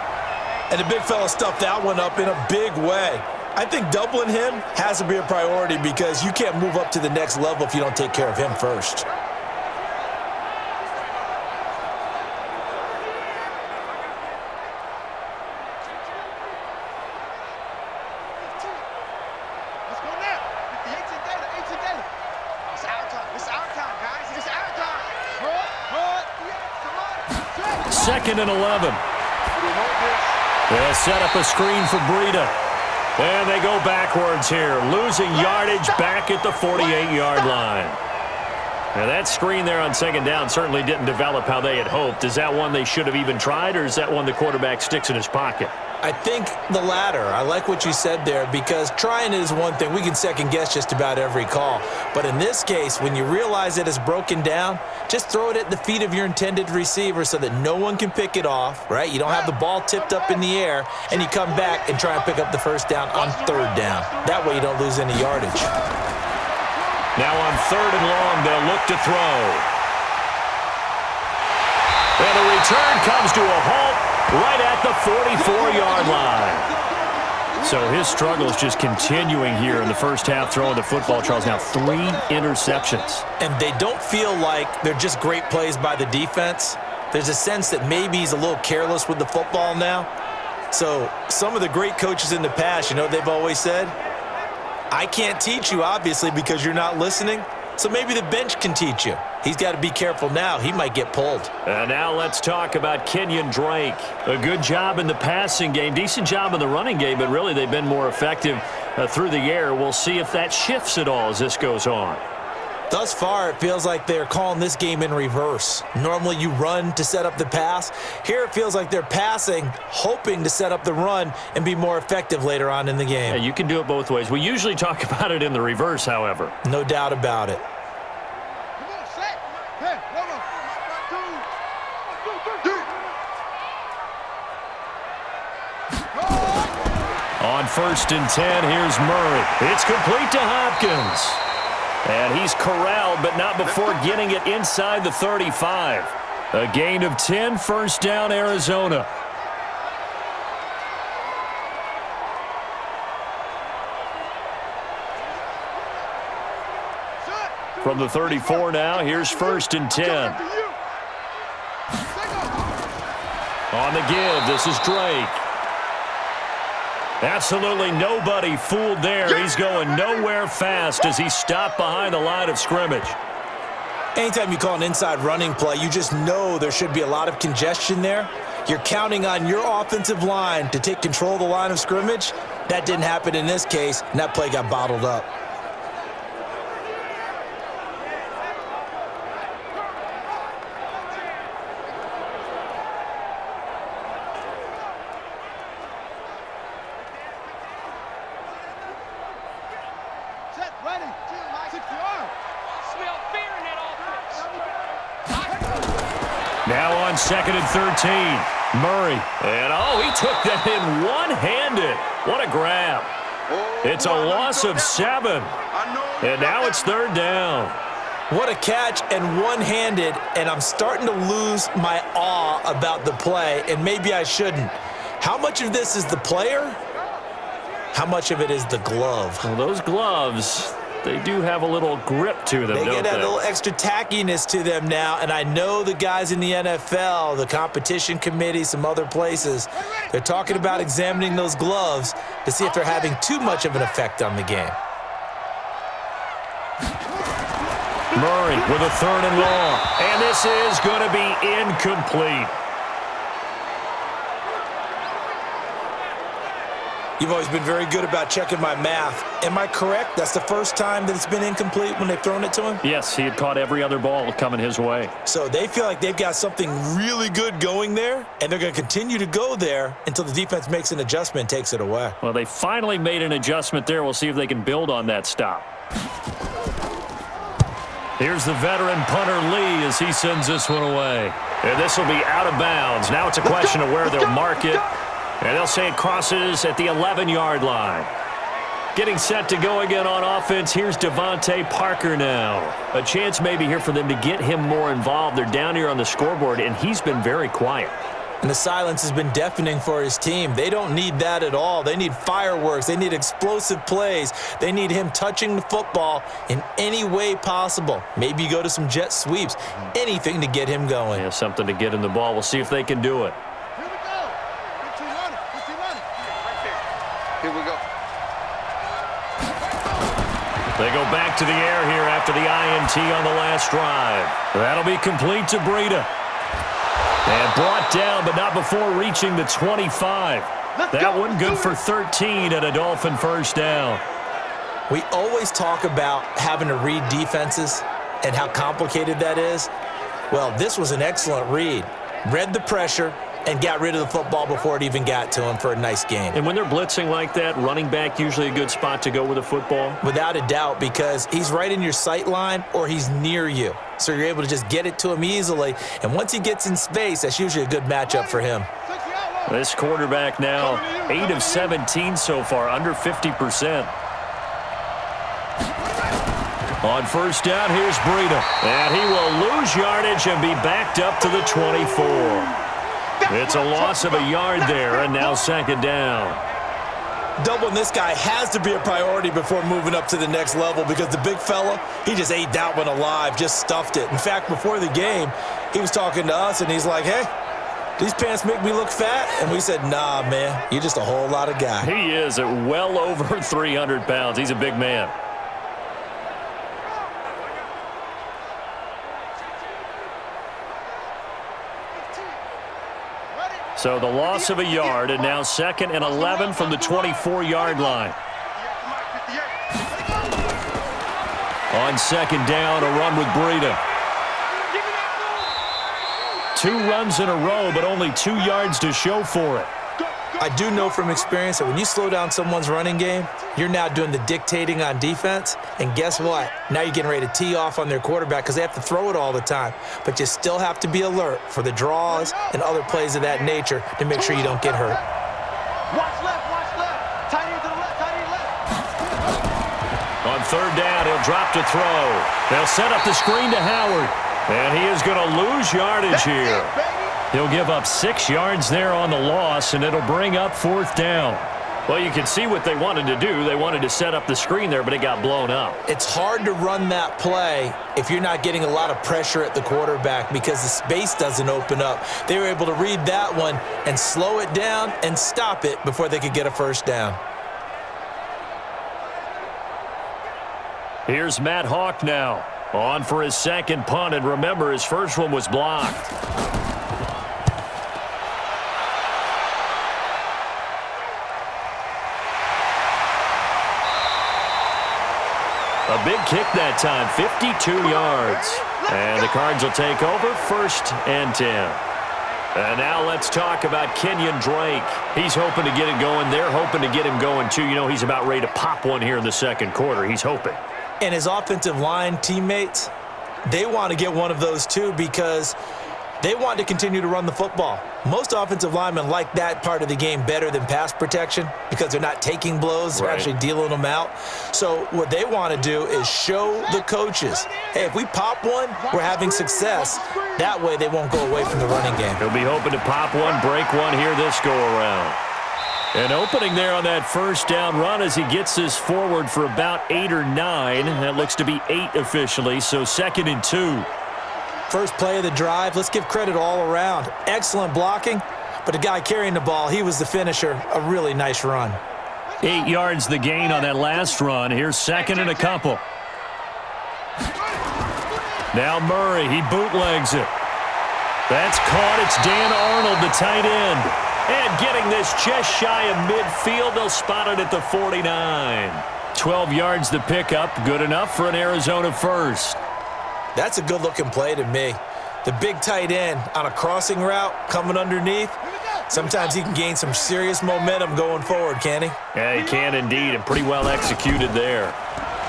B: And the big fella stuffed that one up in a big way. I think doubling him has to be a priority because you can't move up to the next level if you don't take care of him first.
A: Second and 11. They'll set up a screen for Breida. And they go backwards here, losing yardage back at the 48-yard line. Now that screen there on 2nd down certainly didn't develop how they had hoped. Is that one they should have even tried, or is that one the quarterback sticks in his pocket?
B: I think the latter. I like what you said there because trying is one thing. We can second-guess just about every call. But in this case, when you realize that it's broken down, just throw it at the feet of your intended receiver so that no one can pick it off, right? You don't have the ball tipped up in the air, and you come back and try and pick up the 1st down on 3rd down. That way you don't lose any yardage.
A: Now on 3rd and long, they'll look to throw. And the return comes to a halt right at the 44-yard line. So his struggle is just continuing here in the first half throwing the football. Charles, now 3 interceptions.
B: And they don't feel like they're just great plays by the defense. There's a sense that maybe he's a little careless with the football now. So some of the great coaches in the past, you know, they've always said, I can't teach you, obviously, because you're not listening. So maybe the bench can teach you. He's got to be careful now. He might get pulled.
A: And now let's talk about Kenyon Drake. A good job in the passing game, decent job in the running game, but really they've been more effective through the air. We'll see if that shifts at all as this goes on.
B: Thus far, it feels like they're calling this game in reverse. Normally you run to set up the pass. Here it feels like they're passing, hoping to set up the run and be more effective later on in the game.
A: Yeah, you can do it both ways. We usually talk about it in the reverse, however.
B: No doubt about it.
A: On 1st and 10, here's Murray. It's complete to Hopkins. And he's corralled, but not before getting it inside the 35. A gain of 10, 1st down, Arizona. From the 34 now, here's 1st and 10. On the give, this is Drake. Absolutely nobody fooled there. He's going nowhere fast as he stopped behind the line of scrimmage.
B: Anytime you call an inside running play, you just know there should be a lot of congestion there. You're counting on your offensive line to take control of the line of scrimmage. That didn't happen in this case, and that play got bottled up.
A: Now on 2nd and 13, Murray. And, he took that in one-handed. What a grab. It's a loss of 7. And now it's 3rd down.
B: What a catch and one-handed, and I'm starting to lose my awe about the play, and maybe I shouldn't. How much of this is the player? How much of it is the glove?
A: Well, those gloves, they do have a little grip to them,
B: They
A: don't
B: get that little extra tackiness to them now, and I know the guys in the NFL, the competition committee, some other places, they're talking about examining those gloves to see if they're having too much of an effect on the game.
A: Murray with a 3rd and long, and this is going to be incomplete.
B: You've always been very good about checking my math. Am I correct? That's the first time that it's been incomplete when they've thrown it to him?
A: Yes, he had caught every other ball coming his way.
B: So they feel like they've got something really good going there, and they're going to continue to go there until the defense makes an adjustment and takes it away.
A: Well, they finally made an adjustment there. We'll see if they can build on that stop. Here's the veteran punter Lee as he sends this one away. And this will be out of bounds. Now it's a question of where they'll mark it. And they'll say it crosses at the 11-yard line. Getting set to go again on offense. Here's Devontae Parker now. A chance maybe here for them to get him more involved. They're down here on the scoreboard, and he's been very quiet.
B: And the silence has been deafening for his team. They don't need that at all. They need fireworks. They need explosive plays. They need him touching the football in any way possible. Maybe you go to some jet sweeps. Anything to get him going.
A: Yeah, something to get in the ball. We'll see if they can do it.
C: Here we go.
A: They go back to the air here after the INT on the last drive. That'll be complete to Breida. And brought down, but not before reaching the 25. That one good for 13 and a Dolphin 1st down.
B: We always talk about having to read defenses and how complicated that is. Well, this was an excellent read. Read the pressure and got rid of the football before it even got to him for a nice gain.
A: And when they're blitzing like that, running back usually a good spot to go with a football?
B: Without a doubt, because he's right in your sight line or he's near you. So you're able to just get it to him easily. And once he gets in space, that's usually a good matchup for him.
A: This quarterback now, 8 of 17 so far, under 50%. On 1st down, here's Breida. And he will lose yardage and be backed up to the 24. It's a loss of a yard there, and now 2nd down.
B: Doubling this guy has to be a priority before moving up to the next level because the big fella, he just ate that one alive, just stuffed it. In fact, before the game, he was talking to us, and he's like, hey, these pants make me look fat? And we said, nah, man, you're just a whole lot of guy.
A: He is at well over 300 pounds. He's a big man. So the loss of a yard, and now 2nd and 11 from the 24-yard line. On 2nd down, a run with Breida. 2 runs in a row, but only 2 yards to show for it.
B: I do know from experience that when you slow down someone's running game, you're now doing the dictating on defense. And guess what? Now you're getting ready to tee off on their quarterback because they have to throw it all the time. But you still have to be alert for the draws and other plays of that nature to make sure you don't get hurt.
C: Watch left. Tight end to the left, tight end left.
A: On 3rd down, he'll drop to throw. They'll set up the screen to Howard. And he is going to lose yardage here. He'll give up 6 yards there on the loss, and it'll bring up 4th down. Well, you can see what they wanted to do. They wanted to set up the screen there, but it got blown up.
B: It's hard to run that play if you're not getting a lot of pressure at the quarterback because the space doesn't open up. They were able to read that one and slow it down and stop it before they could get a first down.
A: Here's Matt Hawk now, on for his second punt, and remember, his first one was blocked. A big kick that time, 52 yards. And the Cards will take over, 1st and 10. And now let's talk about Kenyon Drake. He's hoping to get it going. They're hoping to get him going, too. You know, he's about ready to pop one here in the second quarter. He's hoping.
B: And his offensive line teammates, they want to get one of those, too, because they want to continue to run the football. Most offensive linemen like that part of the game better than pass protection because they're not taking blows. They're actually dealing them out. So what they want to do is show the coaches, hey, if we pop one, we're having success. That way they won't go away from the running game.
A: He'll be hoping to pop one, break one here this go-around. An opening there on that first down run as he gets this forward for about 8 or 9. That looks to be 8 officially, so 2nd and 2.
B: First play of the drive, let's give credit all around. Excellent blocking, but the guy carrying the ball, he was the finisher. A really nice run.
A: 8 yards the gain on that last run. Here's 2nd and a couple. Now Murray, he bootlegs it. That's caught. It's Dan Arnold, the tight end. And getting this just shy of midfield, they'll spot it at the 49. 12 yards the pickup, good enough for an Arizona first.
B: That's a good-looking play to me. The big tight end on a crossing route coming underneath. Sometimes he can gain some serious momentum going forward, can he?
A: Yeah, he can indeed, and pretty well executed there.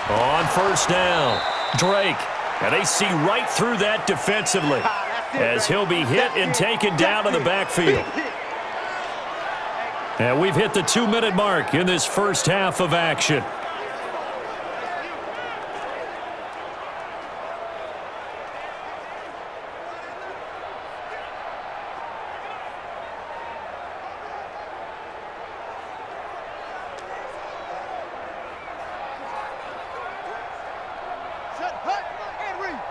A: On first down, Drake. And they see right through that defensively as he'll be hit and taken down to the backfield. And we've hit the 2-minute mark in this first half of action.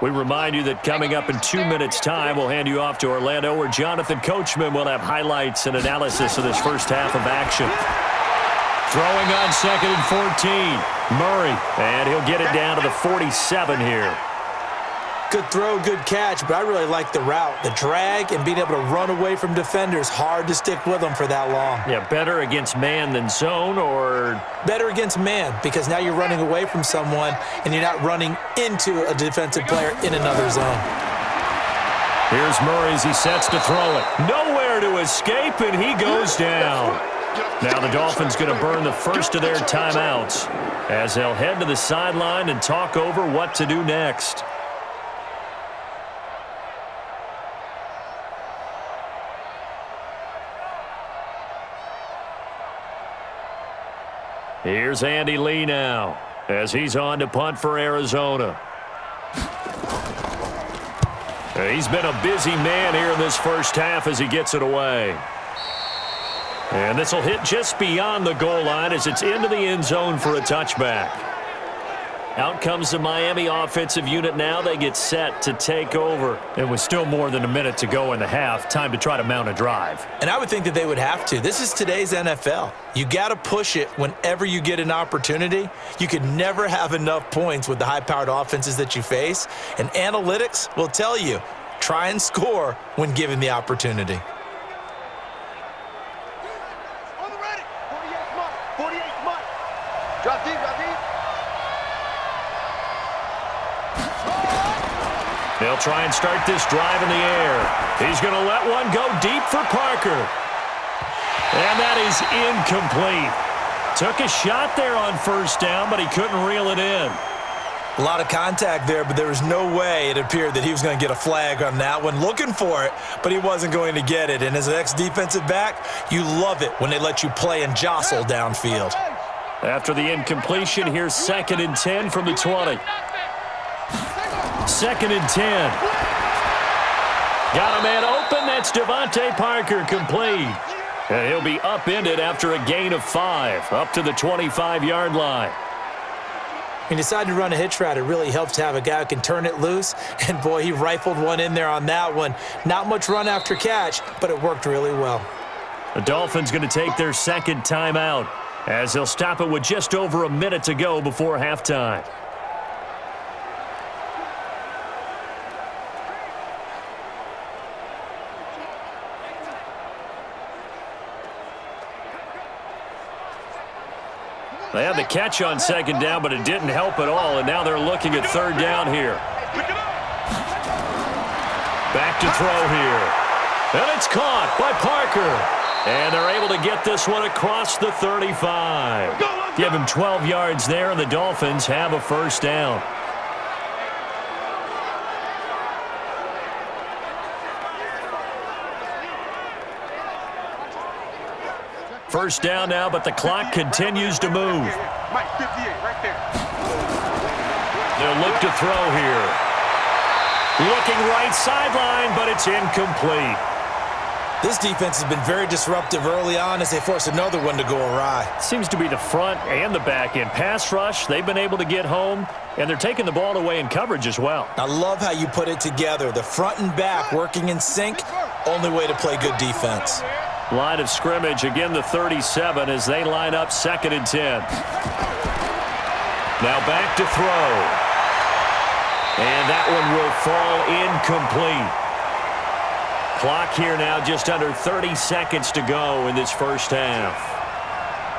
A: We remind you that coming up in 2 minutes' time, we'll hand you off to Orlando, where Jonathan Coachman will have highlights and analysis of this first half of action. Throwing on 2nd and 14, Murray, and he'll get it down to the 47 here.
B: Good throw, good catch, but I really like the route. The drag and being able to run away from defenders, hard to stick with them for that long.
A: Yeah, better against man than zone, or?
B: Better against man, because now you're running away from someone and you're not running into a defensive player in another zone.
A: Here's Murray as he sets to throw it. Nowhere to escape, and he goes down. Now the Dolphins going to burn the first of their timeouts as they'll head to the sideline and talk over what to do next. Here's Andy Lee now as he's on to punt for Arizona. He's been a busy man here in this first half as he gets it away. And this will hit just beyond the goal line as it's into the end zone for a touchback. Out comes the Miami offensive unit now. They get set to take over. It was still more than a minute to go in the half. Time to try to mount a drive.
B: And I would think that they would have to. This is today's NFL. You got to push it whenever you get an opportunity. You can never have enough points with the high-powered offenses that you face. And analytics will tell you, try and score when given the opportunity.
C: On the ready. 48 month. Drop deep, drop deep.
A: They'll try and start this drive in the air. He's going to let one go deep for Parker. And that is incomplete. Took a shot there on first down, but he couldn't reel it in.
B: A lot of contact there, but there was no way it appeared that he was going to get a flag on that one. Looking for it, but he wasn't going to get it. And as an ex-defensive back, you love it when they let you play and jostle downfield.
A: After the incompletion, here's 2nd and 10 from the 20. 2nd and 10. Got a man open. That's Devontae Parker complete. And he'll be upended after a gain of 5, up to the 25-yard line.
B: When you decide to run a hitch route, it really helps to have a guy who can turn it loose. And, boy, he rifled one in there on that one. Not much run after catch, but it worked really well.
A: The Dolphins going to take their second timeout as they'll stop it with just over a minute to go before halftime. They had the catch on second down, but it didn't help at all, and now they're looking at third down here. Back to throw here. And it's caught by Parker. And they're able to get this one across the 35. Give him 12 yards there, and the Dolphins have a first down. First down now, but the clock continues to move.
C: Mike, 58, right there.
A: They'll look to throw here. Looking right sideline, but it's incomplete.
B: This defense has been very disruptive early on as they force another one to go awry.
A: Seems to be the front and the back end. Pass rush, they've been able to get home, and they're taking the ball away in coverage as well.
B: I love how you put it together. The front and back working in sync, only way to play good defense.
A: Line of scrimmage, again the 37 as they line up 2nd and 10. Now back to throw. And that one will fall incomplete. Clock here now just under 30 seconds to go in this first half.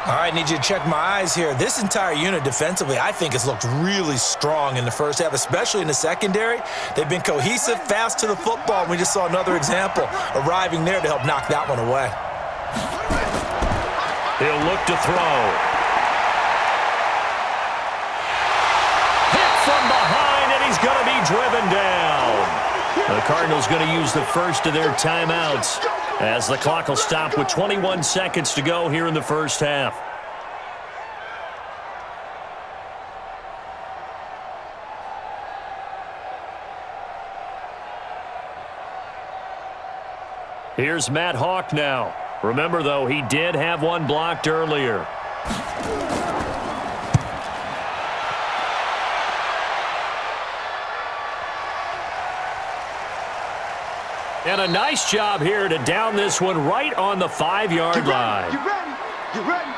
B: All right, need you to check my eyes here. This entire unit defensively, I think, has looked really strong in the first half, especially in the secondary. They've been cohesive, fast to the football, and we just saw another example arriving there to help knock that one away.
A: He'll look to throw. Hit from behind, and he's going to be driven down. The Cardinals going to use the first of their timeouts as the clock will stop with 21 seconds to go here in the first half. Here's Matt Hawk now. Remember, though, he did have one blocked earlier. And a nice job here to down this one right on the 5-yard line.
C: You ready? You ready?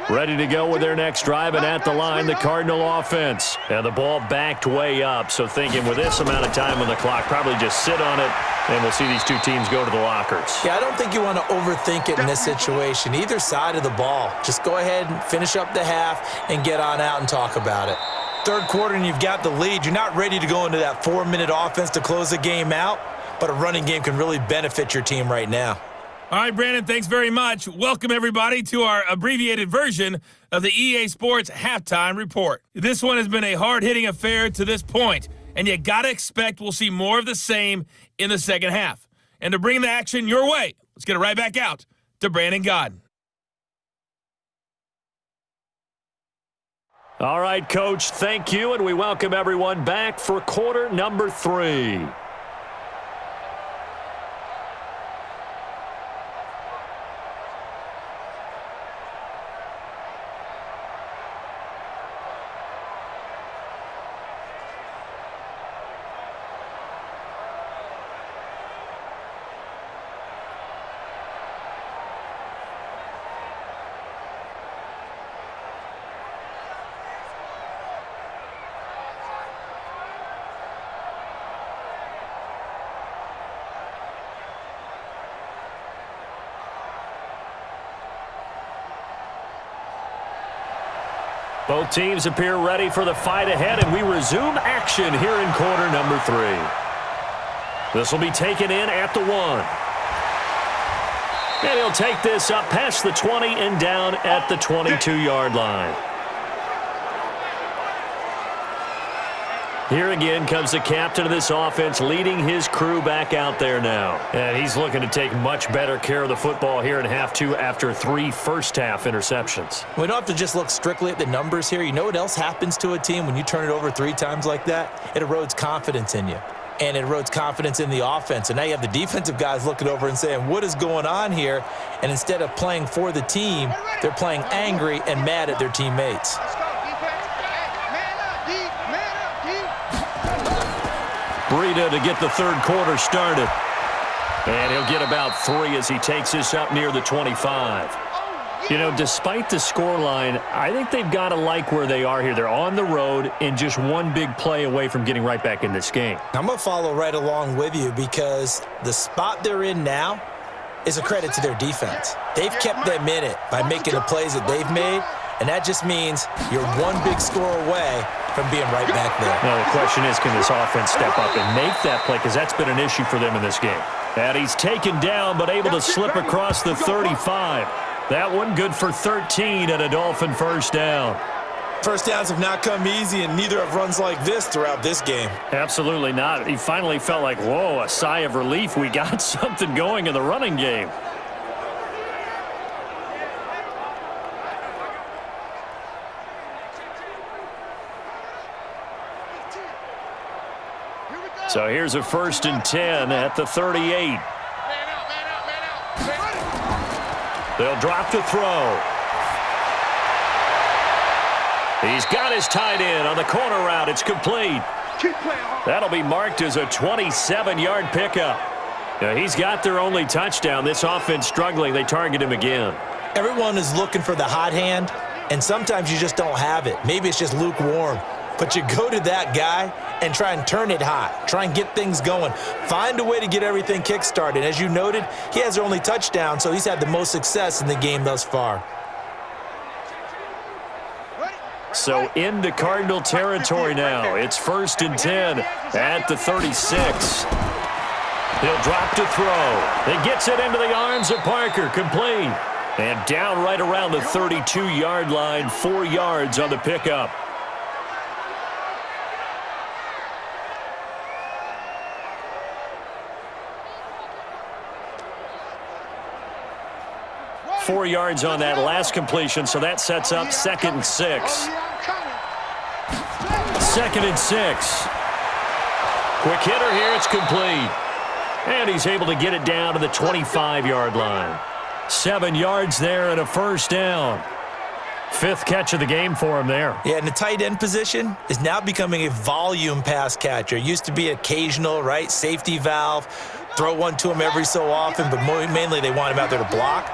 A: Ready to go with their next drive, and at the line, the Cardinal offense. And the ball backed way up, so thinking with this amount of time on the clock, probably just sit on it, and we'll see these two teams go to the lockers.
B: Yeah, I don't think you want to overthink it in this situation. Either side of the ball. Just go ahead and finish up the half and get on out and talk about it. Third quarter and you've got the lead. You're not ready to go into that 4-minute offense to close the game out, but a running game can really benefit your team right now.
D: All right, Brandon, thanks very much. Welcome, everybody, to our abbreviated version of the EA Sports Halftime Report. This one has been a hard-hitting affair to this point, and you got to expect we'll see more of the same in the second half. And to bring the action your way, let's get it right back out to Brandon Godden.
A: All right, Coach, thank you, and we welcome everyone back for quarter number 3. Both teams appear ready for the fight ahead, and we resume action here in quarter number 3. This will be taken in at the 1. And he'll take this up past the 20 and down at the 22-yard line. Here again comes the captain of this offense, leading his crew back out there now. And he's looking to take much better care of the football here in half two after 3 first-half interceptions.
B: We don't have to just look strictly at the numbers here. You know what else happens to a team when you turn it over 3 times like that? It erodes confidence in you. And it erodes confidence in the offense. And now you have the defensive guys looking over and saying, what is going on here? And instead of playing for the team, they're playing angry and mad at their teammates.
A: Breida to get the third quarter started. And he'll get about 3 as he takes this up near the 25. You know, despite the scoreline, I think they've got to like where they are here. They're on the road and just one big play away from getting right back in this game.
B: I'm going to follow right along with you because the spot they're in now is a credit to their defense. They've kept them in it by making the plays that they've made, and that just means you're one big score away from being right back there.
A: Now, the question is, can this offense step up and make that play? Because that's been an issue for them in this game. And he's taken down, but able to slip across the 35. That one good for 13 at a Dolphin first down.
B: First downs have not come easy, and neither have runs like this throughout this game.
A: Absolutely not. He finally felt like, whoa, a sigh of relief. We got something going in the running game. So here's a 1st and 10 at the 38. They'll drop to throw. He's got his tight end on the corner route. It's complete. That'll be marked as a 27-yard pickup. Now, he's got their only touchdown. This offense struggling. They target him again.
B: Everyone is looking for the hot hand, and sometimes you just don't have it. Maybe it's just lukewarm. But you go to that guy and try and turn it hot. Try and get things going. Find a way to get everything kick-started. As you noted, he has their only touchdown, so he's had the most success in the game thus far.
A: So into Cardinal territory now. It's 1st and 10 at the 36. He'll drop to throw. He gets it into the arms of Parker. Complete. And down right around the 32-yard line. 4 yards on the pickup. Four yards on that last completion, so that sets up 2nd and 6. 2nd and 6. Quick hitter here, it's complete. And he's able to get it down to the 25-yard line. 7 yards there and a first down. 5th catch of the game for him there.
B: Yeah, and the tight end position is now becoming a volume pass catcher. It used to be occasional, right? Safety valve. Throw one to him every so often, but mainly they want him out there to block.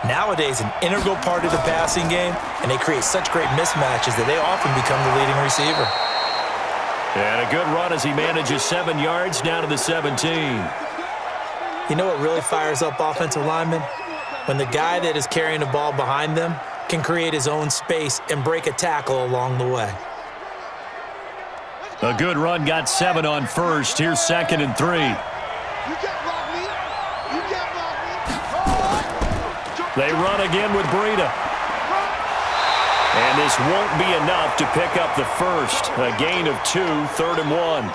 B: Nowadays, an integral part of the passing game, and they create such great mismatches that they often become the leading receiver.
A: And a good run as he manages 7 yards down to the 17.
B: You know what really fires up offensive linemen? When the guy that is carrying the ball behind them can create his own space and break a tackle along the way.
A: A good run, got 7 on 1st. Here's 2nd and 3. They run again with Breida. And this won't be enough to pick up the first. A gain of 2, 3rd and 1.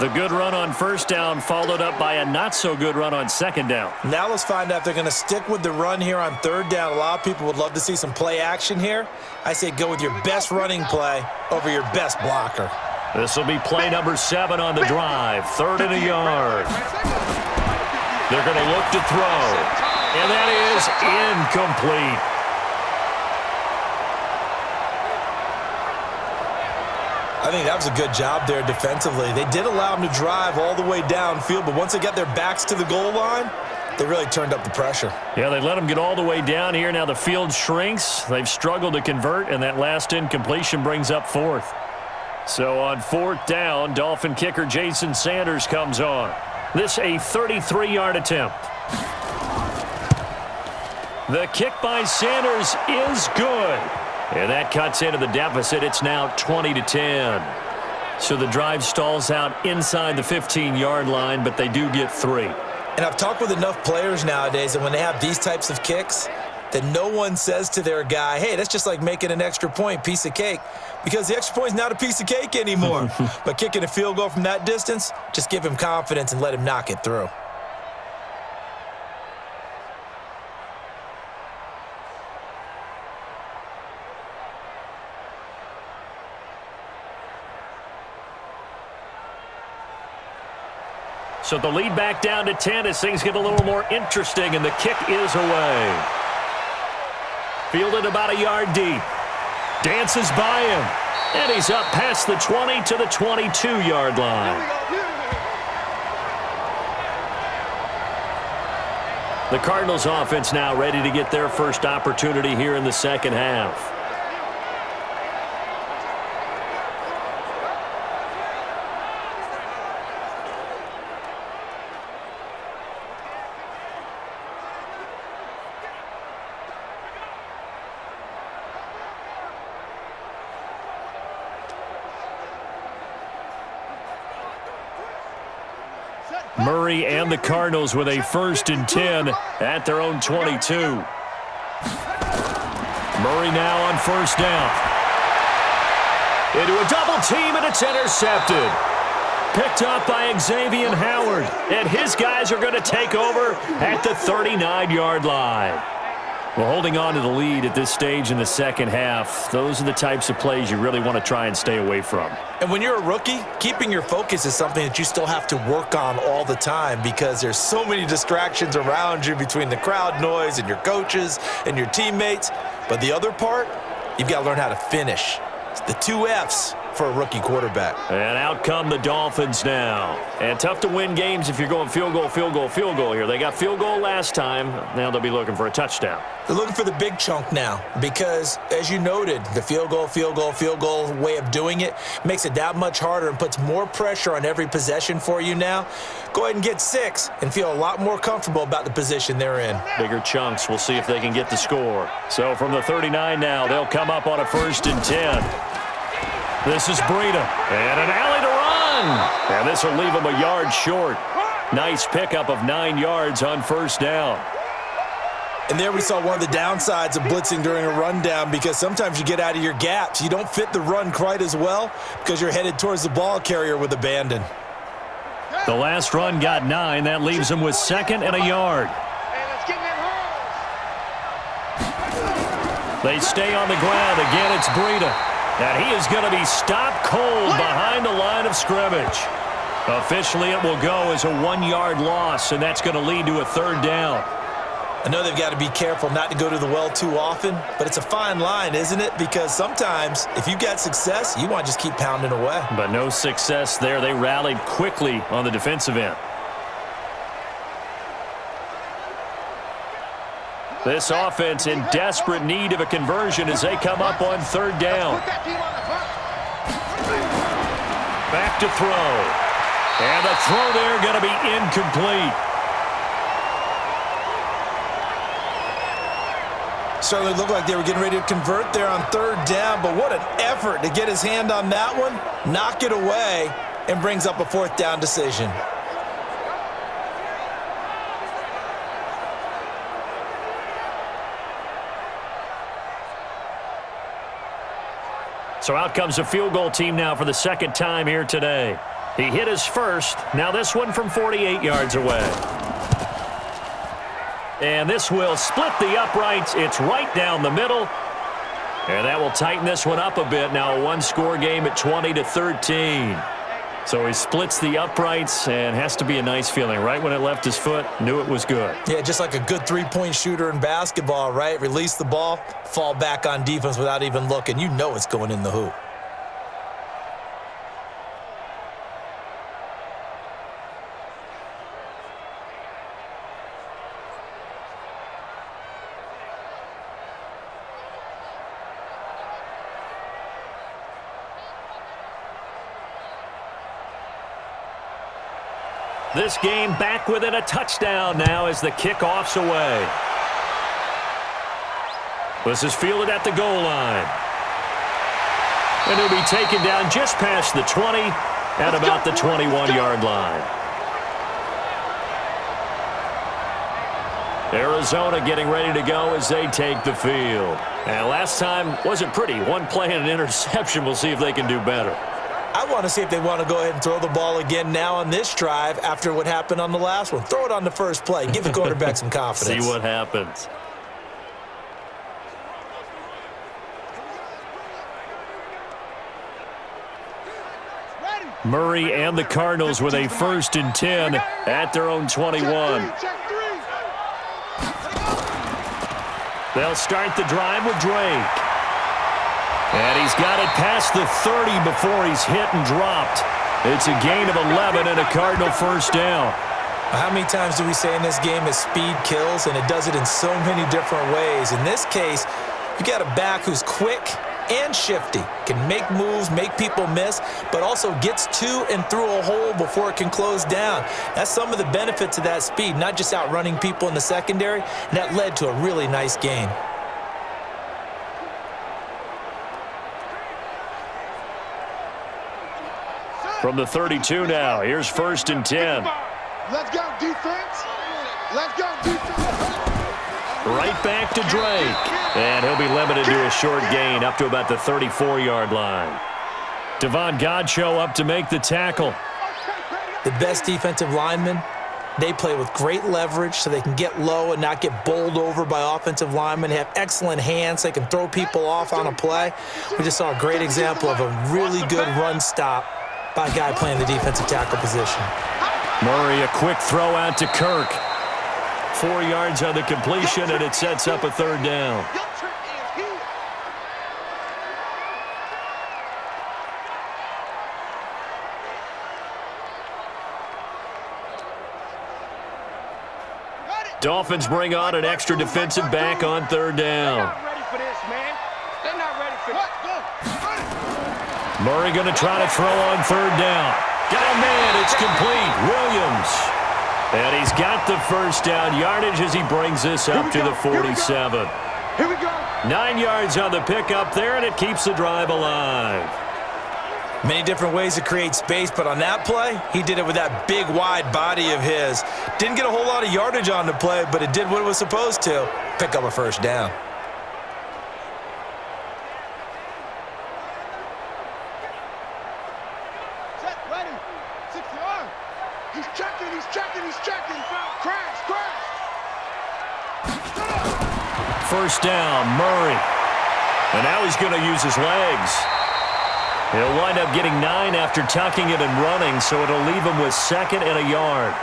A: The good run on first down followed up by a not-so-good run on 2nd down.
B: Now let's find out if they're going to stick with the run here on 3rd down. A lot of people would love to see some play action here. I say go with your best running play over your best blocker.
A: This will be play number 7 on the drive. 3rd and a yard. They're going to look to throw. And that is incomplete.
B: I think that was a good job there defensively. They did allow them to drive all the way downfield, but once they got their backs to the goal line, they really turned up the pressure.
A: Yeah, they let them get all the way down here. Now the field shrinks. They've struggled to convert, and that last incompletion brings up 4th. So on 4th down, Dolphin kicker Jason Sanders comes on. This a 33-yard attempt. The kick by Sanders is good. And that cuts into the deficit. It's now 20-10. So the drive stalls out inside the 15-yard line, but they do get 3.
B: And I've talked with enough players nowadays that when they have these types of kicks, that no one says to their guy, hey, that's just like making an extra point, piece of cake, because the extra point is not a piece of cake anymore. But kicking a field goal from that distance, just give him confidence and let him knock it through.
A: So the lead back down to 10 as things get a little more interesting, and the kick is away. Fielded about a yard deep. Dances by him. And he's up past the 20 to the 22-yard line. The Cardinals offense now ready to get their first opportunity here in the second half. Murray and the Cardinals with a 1st and 10 at their own 22. Murray now on 1st down. Into a double team, and it's intercepted. Picked up by Xavier Howard, and his guys are going to take over at the 39-yard line. Well, holding on to the lead at this stage in the second half, those are the types of plays you really want to try and stay away from.
B: And when you're a rookie, keeping your focus is something that you still have to work on all the time because there's so many distractions around you between the crowd noise and your coaches and your teammates. But the other part, you've got to learn how to finish. It's the 2 F's for a rookie quarterback.
A: And out come the Dolphins now. And tough to win games if you're going field goal, field goal, field goal here. They got field goal last time. Now they'll be looking for a touchdown.
B: They're looking for the big chunk now because, as you noted, the field goal way of doing it makes it that much harder and puts more pressure on every possession for you now. Go ahead and get 6 and feel a lot more comfortable about the position they're in.
A: Bigger chunks. We'll see if they can get the score. So from the 39 now, they'll come up on a 1st and 10. This is Breida, and an alley to run. And this will leave him a yard short. Nice pickup of 9 yards on 1st down.
B: And there we saw one of the downsides of blitzing during a rundown because sometimes you get out of your gaps. You don't fit the run quite as well because you're headed towards the ball carrier with abandon.
A: The last run got 9. That leaves him with 2nd and a yard. They stay on the ground. Again, it's Breida. And he is going to be stopped cold behind the line of scrimmage. Officially, it will go as a 1-yard loss, and that's going to lead to a 3rd down.
B: I know they've got to be careful not to go to the well too often, but it's a fine line, isn't it? Because sometimes, if you got success, you want to just keep pounding away.
A: But no success there. They rallied quickly on the defensive end. This offense in desperate need of a conversion as they come up on 3rd down. Back to throw. And the throw there going to be incomplete.
B: Certainly looked like they were getting ready to convert there on 3rd down, but what an effort to get his hand on that one, knock it away, and brings up a 4th down decision.
A: So out comes a field goal team now for the 2nd time here today. He hit his first. Now this one from 48 yards away. And this will split the uprights. It's right down the middle. And that will tighten this one up a bit. Now a 1-score game at 20-13. So he splits the uprights and has to be a nice feeling. Right when it left his foot, knew it was good.
B: Yeah, just like a good 3-point shooter in basketball, right? Release the ball, fall back on defense without even looking. You know it's going in the hoop.
A: This game back within a touchdown now as the kickoff's away. This is fielded at the goal line. And he'll be taken down just past the 20 at about the 21-yard line. Arizona getting ready to go as they take the field. And last time wasn't pretty. One play and an interception. We'll see if they can do better.
B: I want to see if they want to go ahead and throw the ball again now on this drive after what happened on the last one. Throw it on the first play. Give the quarterback some confidence.
A: See what happens. Murray and the Cardinals with a 1st and 10 at their own 21. They'll start the drive with Drake. And he's got it past the 30 before he's hit and dropped. It's a gain of 11 and a Cardinal 1st down.
B: How many times do we say in this game that speed kills, and it does it in so many different ways? In this case, you got a back who's quick and shifty, can make moves, make people miss, but also gets to and through a hole before it can close down. That's some of the benefits of that speed, not just outrunning people in the secondary, and that led to a really nice gain.
A: From the 32 now, here's 1st and 10.
E: Let's go, defense. Let's go, defense.
A: Right back to Drake. And he'll be limited to a short gain up to about the 34-yard line. Devon Godchaux up to make the tackle.
B: The best defensive linemen, they play with great leverage so they can get low and not get bowled over by offensive linemen. They have excellent hands. They can throw people off on a play. We just saw a great example of a really good run stop by a guy playing the defensive tackle position.
A: Murray, a quick throw out to Kirk. 4 yards on the completion, and it sets up a 3rd down. Dolphins bring on an extra defensive back on 3rd down.
C: They're not ready for this, man. They're not ready for this.
A: Murray going to try to throw on 3rd down. Got a man, it's complete. Williams. And he's got the 1st down yardage as he brings this up to the 47.
E: Here we go.
A: 9 yards on the pickup there, and it keeps the drive alive.
B: Many different ways to create space, but on that play, he did it with that big, wide body of his. Didn't get a whole lot of yardage on the play, but it did what it was supposed to. Pick up a 1st down.
E: Set, ready. 60-yard. He's checking, he's checking, he's checking. Crash, crash.
A: 1st down, Murray. And now he's going to use his legs. He'll wind up getting 9 after tucking it and running, so it'll leave him with 2nd and a yard.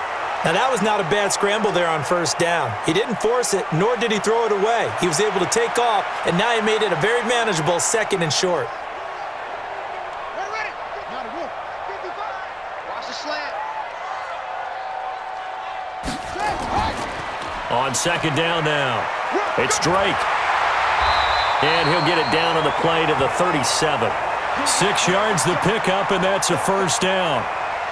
B: Now, that was not a bad scramble there on 1st down. He didn't force it, nor did he throw it away. He was able to take off, and now he made it a very manageable 2nd and short.
E: Ready, ready. Now the roof. 55. Watch the slant. Set, right.
A: On 2nd down now, it's Drake. And he'll get it down on the play to the 37. 6 yards the pickup, and that's a 1st down.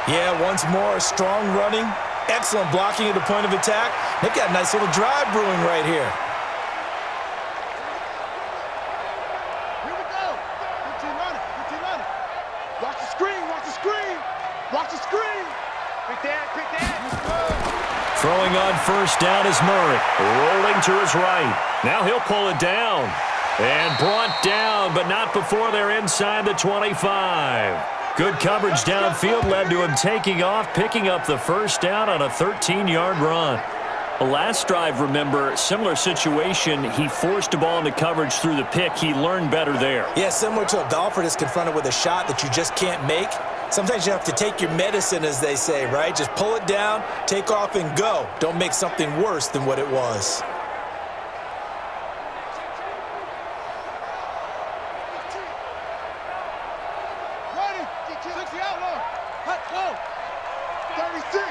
B: Yeah, once more, strong running, excellent blocking at the point of attack. They've got a nice little drive brewing right here.
E: Here we go. 15 on it. Watch the screen, watch the screen. Watch the screen.
C: Quick that, quick that.
A: Throwing on 1st down is Murray. Rolling to his right. Now he'll pull it down. And brought down, but not before they're inside the 25. Good coverage downfield led to him taking off, picking up the 1st down on a 13-yard run. The last drive, remember, similar situation. He forced the ball into coverage through the pick. He learned better there.
B: Yeah, similar to a golfer that's confronted with a shot that you just can't make. Sometimes you have to take your medicine, as they say, right? Just pull it down, take off, and go. Don't make something worse than what it was.
E: Ready. 60 out low. Hut, go. 36.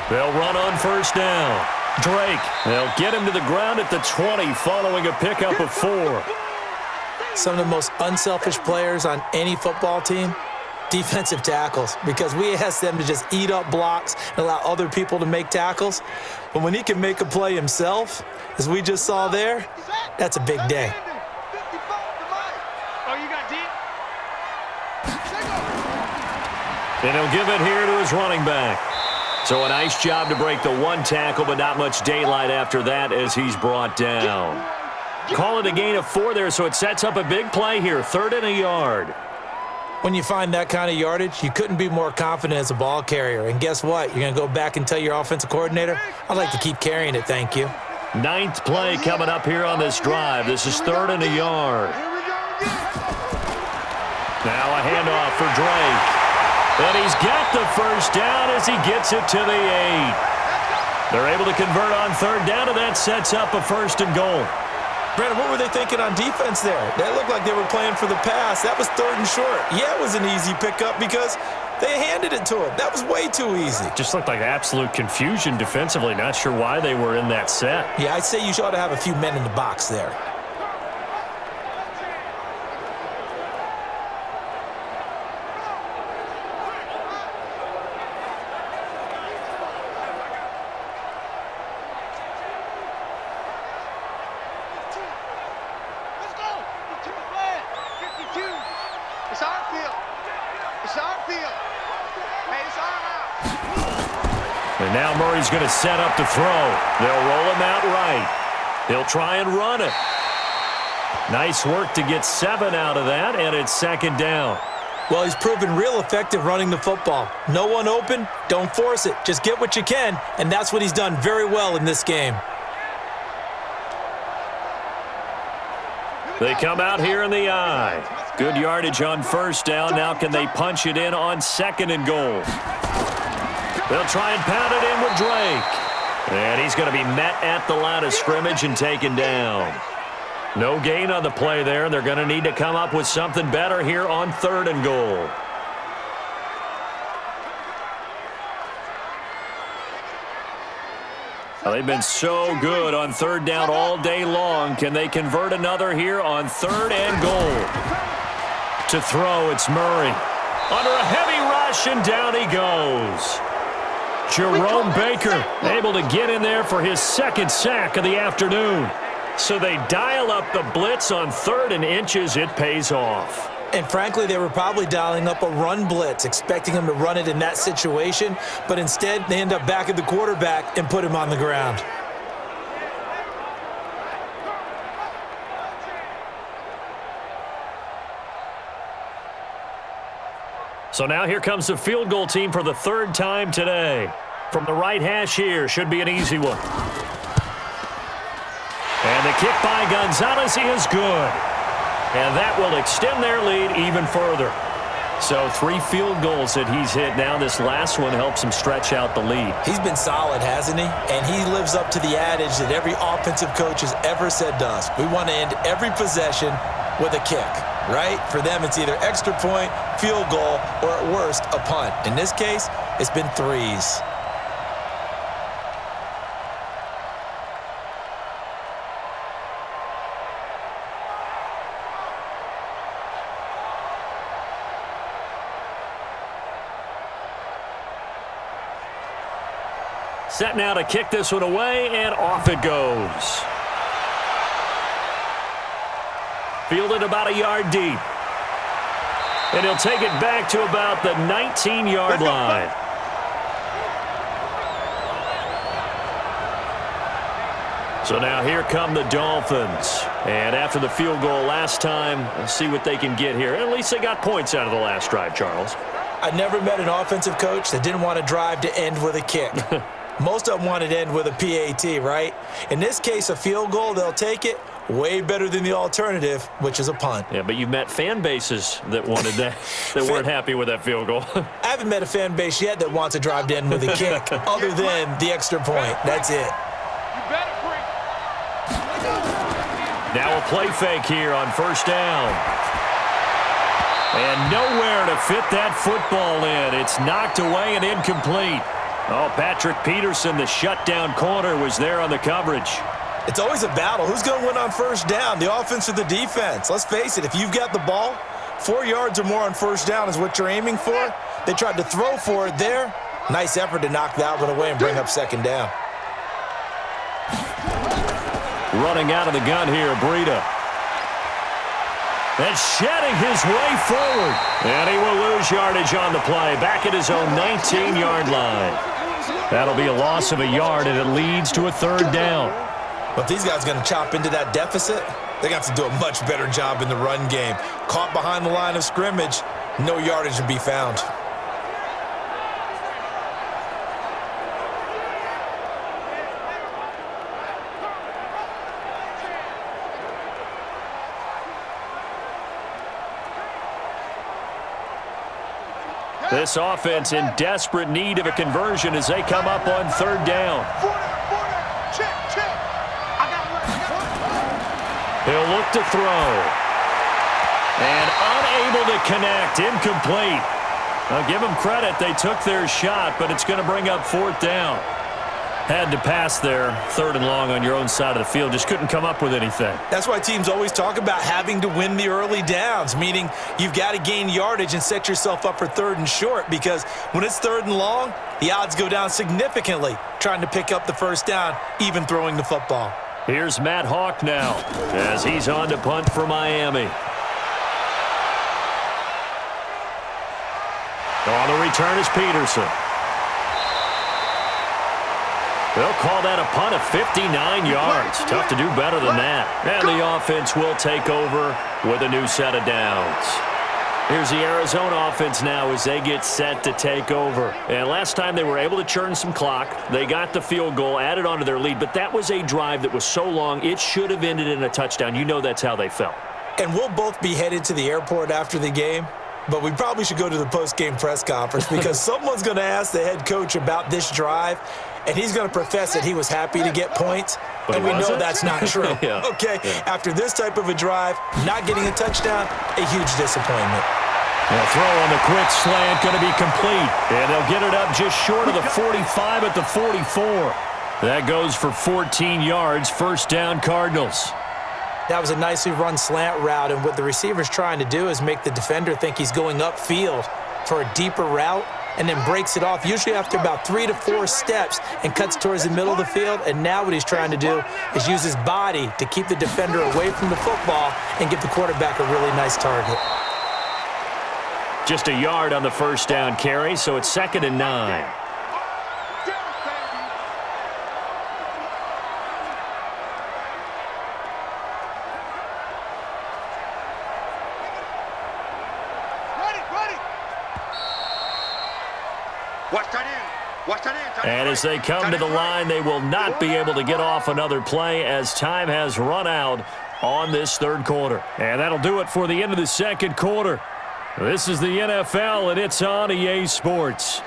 A: They'll run on 1st down. Drake, they'll get him to the ground at the 20 following a pickup of 4.
B: Some of the most unselfish players on any football team, defensive tackles, because we ask them to just eat up blocks and allow other people to make tackles. But when he can make a play himself, as we just saw there, that's a big day.
C: Oh, you got deep?
A: And he'll give it here to his running back. So a nice job to break the one tackle, but not much daylight after that as he's brought down. Call it a gain of 4 there, so it sets up a big play here, 3rd and a yard.
B: When you find that kind of yardage, you couldn't be more confident as a ball carrier. And guess what? You're going to go back and tell your offensive coordinator, I'd like to keep carrying it, thank you.
A: 9th play coming up here on this drive. This is 3rd and a yard. Now a handoff for Drake. And he's got the first down as he gets it to the 8. They're able to convert on 3rd down, and that sets up a 1st and goal.
B: Brandon, what were they thinking on defense there? That looked like they were playing for the pass. That was 3rd and short. Yeah, it was an easy pickup because they handed it to him. That was way too easy.
A: Just looked like absolute confusion defensively. Not sure why they were in that set.
B: Yeah, I'd say you ought to have a few men in the box there.
E: It's our field. It's our field. Hey, it's our house.
A: And now Murray's going to set up to throw. They'll roll him out right. He'll try and run it. Nice work to get 7 out of that, and it's 2nd down.
B: Well, he's proven real effective running the football. No one open, don't force it. Just get what you can, and that's what he's done very well in this game.
A: They come out here in the eye. Good yardage on 1st down. Now can they punch it in on 2nd and goal? They'll try and pound it in with Drake. And he's going to be met at the line of scrimmage and taken down. No gain on the play there. They're going to need to come up with something better here on 3rd and goal. Well, they've been so good on 3rd down all day long. Can they convert another here on 3rd and goal? To throw, it's Murray. Under a heavy rush, and down he goes. Jerome Baker able to get in there for his 2nd sack of the afternoon. So they dial up the blitz on 3rd and inches. It pays off.
B: And frankly, they were probably dialing up a run blitz, expecting him to run it in that situation, but instead they end up back at the quarterback and put him on the ground.
A: So now here comes the field goal team for the 3rd time today. From the right hash here, should be an easy one. And the kick by Gonzalez is good. And that will extend their lead even further. So 3 field goals that he's hit now. This last one helps him stretch out the lead.
B: He's been solid, hasn't he? And he lives up to the adage that every offensive coach has ever said to us. We want to end every possession with a kick, right? For them, it's either extra point, field goal, or at worst, a punt. In this case, it's been 3s.
A: Set now to kick this one away, and off it goes. Fielded about a yard deep. And he'll take it back to about the 19-yard line. So now here come the Dolphins. And after the field goal last time, we'll see what they can get here. At least they got points out of the last drive, Charles.
B: I never met an offensive coach that didn't want to drive to end with a kick. Most of them wanted to end with a PAT, right? In this case, a field goal, they'll take it. Way better than the alternative, which is a punt.
A: Yeah, but you've met fan bases that wanted that, that weren't happy with that field goal.
B: I haven't met a fan base yet that wants to drive to end with a kick, other than the extra point. That's it.
A: Now a play fake here on 1st down. And nowhere to fit that football in. It's knocked away and incomplete. Oh, Patrick Peterson, the shutdown corner, was there on the coverage.
B: It's always a battle. Who's going to win on 1st down, the offense or the defense? Let's face it, if you've got the ball, 4 yards or more on 1st down is what you're aiming for. They tried to throw for it there. Nice effort to knock that one away and bring up 2nd down.
A: Running out of the gun here, Breida. And shedding his way forward. And he will lose yardage on the play. Back at his own 19-yard line. That'll be a loss of a yard, and it leads to a third down.
B: But if these guys are going to chop into that deficit, they got to do a much better job in the run game. Caught behind the line of scrimmage, no yardage to be found.
A: This offense in desperate need of a conversion as they come up on third down. He'll look to throw. And unable to connect. Incomplete. I'll give them credit. They took their shot, but it's going to bring up fourth down. Had to pass there, third and long on your own side of the field. Just couldn't come up with anything.
B: That's why teams always talk about having to win the early downs, meaning you've got to gain yardage and set yourself up for third and short, because when it's third and long, the odds go down significantly trying to pick up the first down, even throwing the football.
A: Here's Matt Hawk now as he's on to punt for Miami. On the return is Peterson. They'll call that a punt of 59 yards. Tough to do better than that. And the offense will take over with a new set of downs. Here's the Arizona offense now as they get set to take over. And last time they were able to churn some clock. They got the field goal, added on to their lead. But that was a drive that was so long, it should have ended in a touchdown. You know that's how they felt.
B: And we'll both be headed to the airport after the game. But we probably should go to the post-game press conference because someone's going to ask the head coach about this drive, and he's going to profess that he was happy to get points, and we know that's not true.
A: Yeah.
B: Okay, after this type of a drive, not getting a touchdown, a huge disappointment.
A: The throw on the quick slant going to be complete, and they'll get it up just short of the 45 at the 44. That goes for 14 yards, first down Cardinals.
B: That was a nicely run slant route, and what the receiver's trying to do is make the defender think he's going upfield for a deeper route and then breaks it off, usually after about 3 to 4 steps, and cuts towards the middle of the field. And now what he's trying to do is use his body to keep the defender away from the football and give the quarterback a really nice target.
A: Just a yard on the first down carry, so it's 2nd and 9. And as they come to the line, they will not be able to get off another play as time has run out on this third quarter. And that'll do it for the end of the second quarter. This is the NFL, and it's on EA Sports.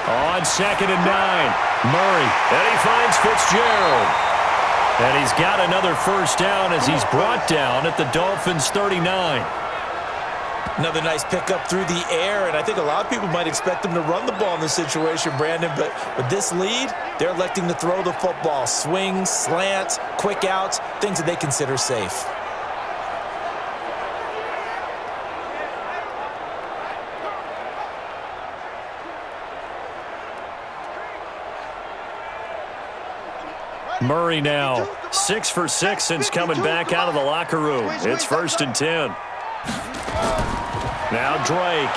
A: On 2nd and 9, Murray, and he finds Fitzgerald. And he's got another first down as he's brought down at the Dolphins' 39.
B: Another nice pickup through the air, and I think a lot of people might expect them to run the ball in this situation, Brandon, but with this lead, they're electing to throw the football. Swings, slants, quick outs, things that they consider safe.
A: Murray now 6 for 6 since coming back out of the locker room. It's 1st and 10. Now Drake.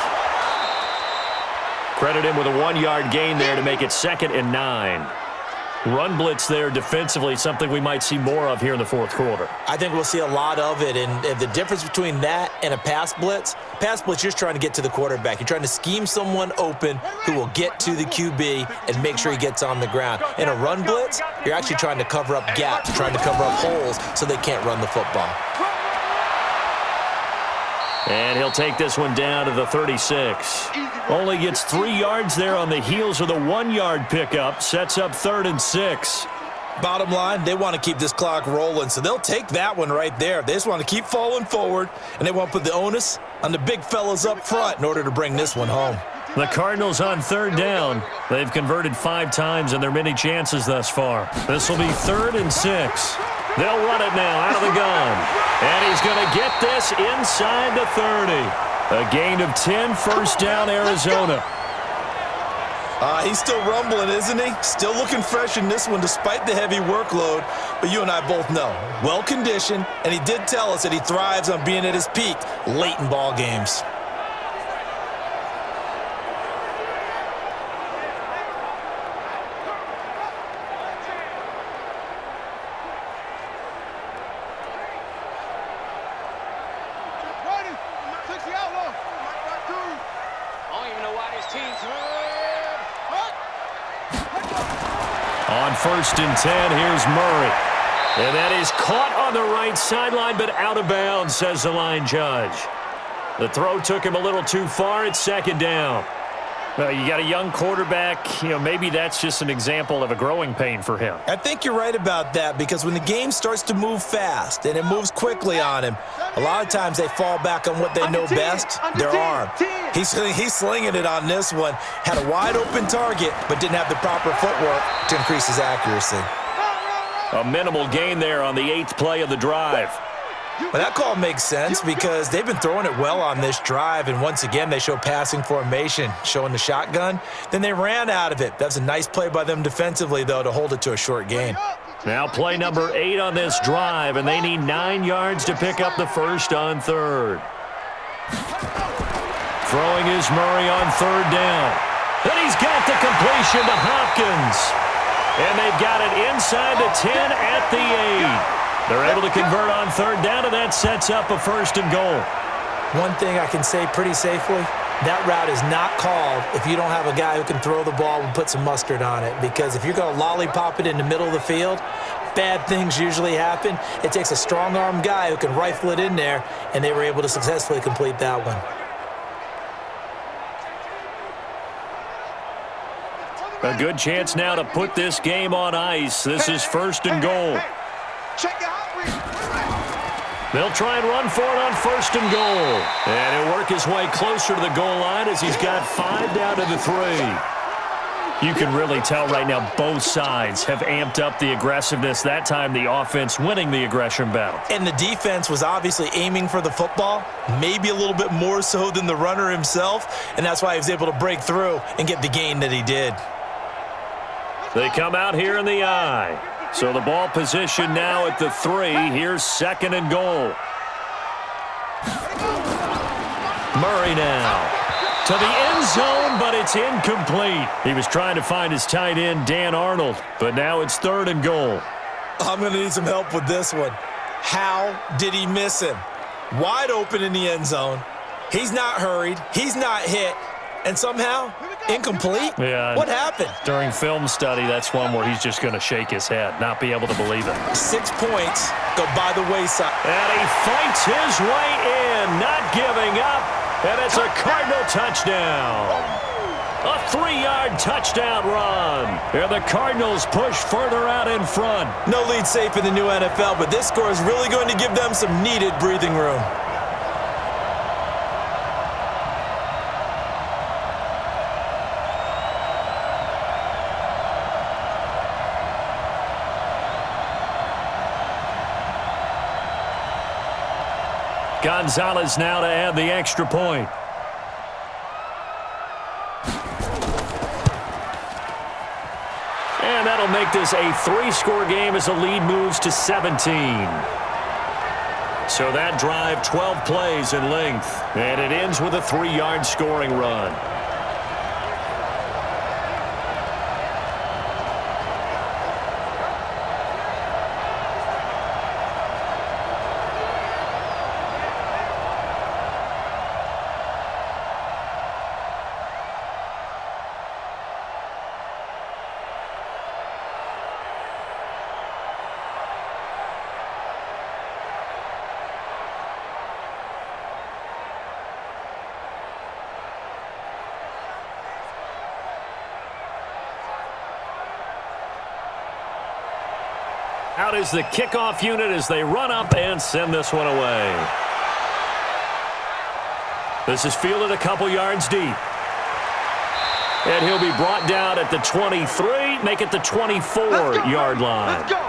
A: Credit him with a 1-yard gain there to make it 2nd and 9. Run blitz there defensively, something we might see more of here in the fourth quarter.
B: I think we'll see a lot of it, and the difference between that and a pass blitz, you're just trying to get to the quarterback. You're trying to scheme someone open who will get to the QB and make sure he gets on the ground. In a run blitz, you're actually trying to cover up gaps, trying to cover up holes so they can't run the football.
A: And he'll take this one down to the 36. Only gets 3 yards there on the heels of the 1-yard pickup. Sets up 3rd and 6.
B: Bottom line, they want to keep this clock rolling, so they'll take that one right there. They just want to keep falling forward, and they want to put the onus on the big fellas up front in order to bring this one home.
A: The Cardinals on 3rd down. They've converted 5 times in their many chances thus far. This will be 3rd and 6. They'll run it now out of the gun. And he's going to get this inside the 30. A gain of 10, first down, Arizona.
B: He's still rumbling, isn't he? Still looking fresh in this one despite the heavy workload. But you and I both know, well-conditioned, and he did tell us that he thrives on being at his peak late in ball games.
A: On first and 10, here's Murray. And that is caught on the right sideline, but out of bounds, says the line judge. The throw took him a little too far. It's second down. Well, you got a young quarterback. Maybe that's just an example of a growing pain for him.
B: I think you're right about that because when the game starts to move fast and it moves quickly on him, a lot of times they fall back on what they know best, their arm. He's slinging it on this one. Had a wide open target, but didn't have the proper footwork to increase his accuracy.
A: A minimal gain there on the 8th play of the drive.
B: Well, that call makes sense because they've been throwing it well on this drive, and once again they show passing formation, showing the shotgun. Then they ran out of it. That was a nice play by them defensively, though, to hold it to a short gain.
A: Now play number 8 on this drive, and they need 9 yards to pick up the first on third. Throwing is Murray on third down. Then he's got the completion to Hopkins. And they've got it inside the 10 at the 8. They're able to convert on third down, and that sets up a first and goal.
B: One thing I can say pretty safely, that route is not called if you don't have a guy who can throw the ball and put some mustard on it. Because if you're going to lollipop it in the middle of the field, bad things usually happen. It takes a strong-arm guy who can rifle it in there, and they were able to successfully complete that one.
A: A good chance now to put this game on ice. This is first and goal. They'll try and run for it on first and goal. And he'll work his way closer to the goal line as he's got 5 down to the 3. You can really tell right now both sides have amped up the aggressiveness. That time the offense winning the aggression battle.
B: And the defense was obviously aiming for the football, maybe a little bit more so than the runner himself, and that's why he was able to break through and get the gain that he did.
A: They come out here in the eye. So the ball position now at the 3. Here's second and goal. Murray now to the end zone, but it's incomplete. He was trying to find his tight end, Dan Arnold, but now it's third and goal.
B: I'm going to need some help with this one. How did he miss him? Wide open in the end zone. He's not hurried. He's not hit. And somehow, incomplete?
A: Yeah.
B: What happened?
A: During film study, that's one where he's just going to shake his head, not be able to believe it.
B: 6 points go by the wayside.
A: And he fights his way in, not giving up. And it's a Cardinal touchdown. A 3-yard touchdown run. And the Cardinals push further out in front.
B: No lead safe in the new NFL, but this score is really going to give them some needed breathing room.
A: Gonzalez now to add the extra point. And that'll make this a 3-score game as the lead moves to 17. So that drive, 12 plays in length. And it ends with a 3-yard scoring run. Out is the kickoff unit as they run up and send this one away. This is fielded a couple yards deep. And he'll be brought down at the 23, make it the 24-yard line.
E: Let's go.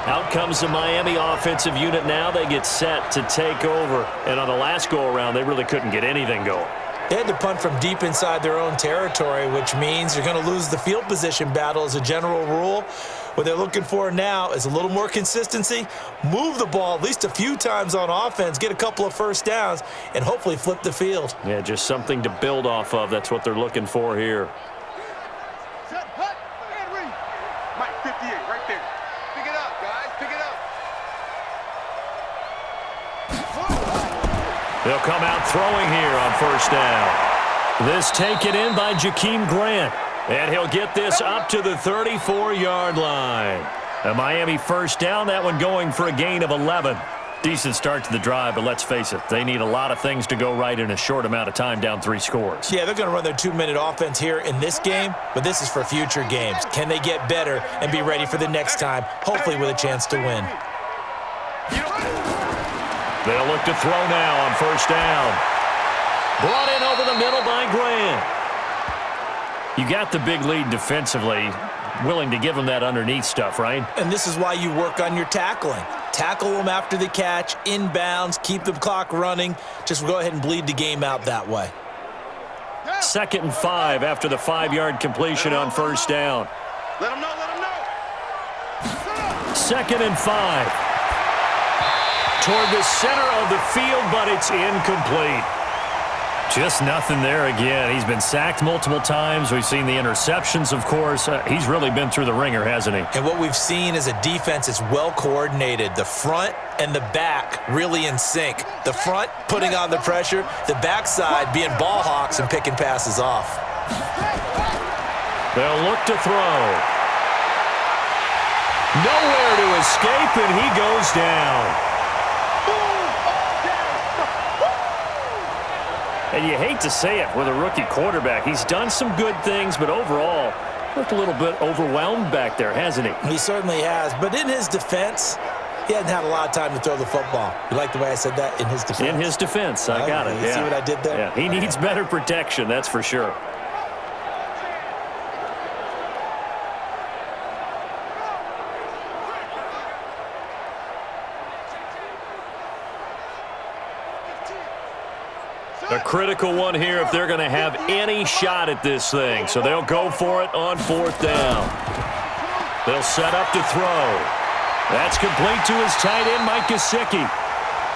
A: Out comes the Miami offensive unit now. They get set to take over. And on the last go-around, they really couldn't get anything going.
B: They had to punt from deep inside their own territory, which means you're going to lose the field position battle as a general rule. What they're looking for now is a little more consistency, move the ball at least a few times on offense, get a couple of first downs, and hopefully flip the field.
A: Yeah, just something to build off of. That's what they're looking for here.
E: Set, hut, and read. Mike, 58, right there. Pick it up, guys. Pick it up.
A: They'll come out throwing here on first down. This taken in by Jakeem Grant. And he'll get this up to the 34-yard line. A Miami first down, that one going for a gain of 11. Decent start to the drive, but let's face it, they need a lot of things to go right in a short amount of time, down 3 scores.
B: Yeah, they're going to run their 2-minute offense here in this game, but this is for future games. Can they get better and be ready for the next time, hopefully with a chance to win?
A: They'll look to throw now on first down. Brought in over the middle by Grant. You got the big lead defensively, willing to give them that underneath stuff, right?
B: And this is why you work on your tackling. Tackle them after the catch, inbounds, keep the clock running. Just go ahead and bleed the game out that way.
A: 2nd and 5 after the 5-yard completion on first down.
E: Let them know, let them know.
A: 2nd and 5. Toward the center of the field, but it's incomplete. Just nothing there again. He's been sacked multiple times. We've seen the interceptions, of course. He's really been through the ringer, hasn't he?
B: And what we've seen is a defense that's well coordinated. The front and the back really in sync. The front putting on the pressure, the backside being ball hawks and picking passes off.
A: They'll look to throw. Nowhere to escape, and he goes down. And you hate to say it with a rookie quarterback. He's done some good things, but overall, looked a little bit overwhelmed back there, hasn't he?
B: He certainly has. But in his defense, he hasn't had a lot of time to throw the football. You like the way I said that? In his defense?
A: In his defense. I got it.
B: You see what I did there?
A: Yeah, he needs better protection, that's for sure. A critical one here if they're going to have any shot at this thing. So they'll go for it on 4th down. They'll set up to throw. That's complete to his tight end, Mike Gesicki.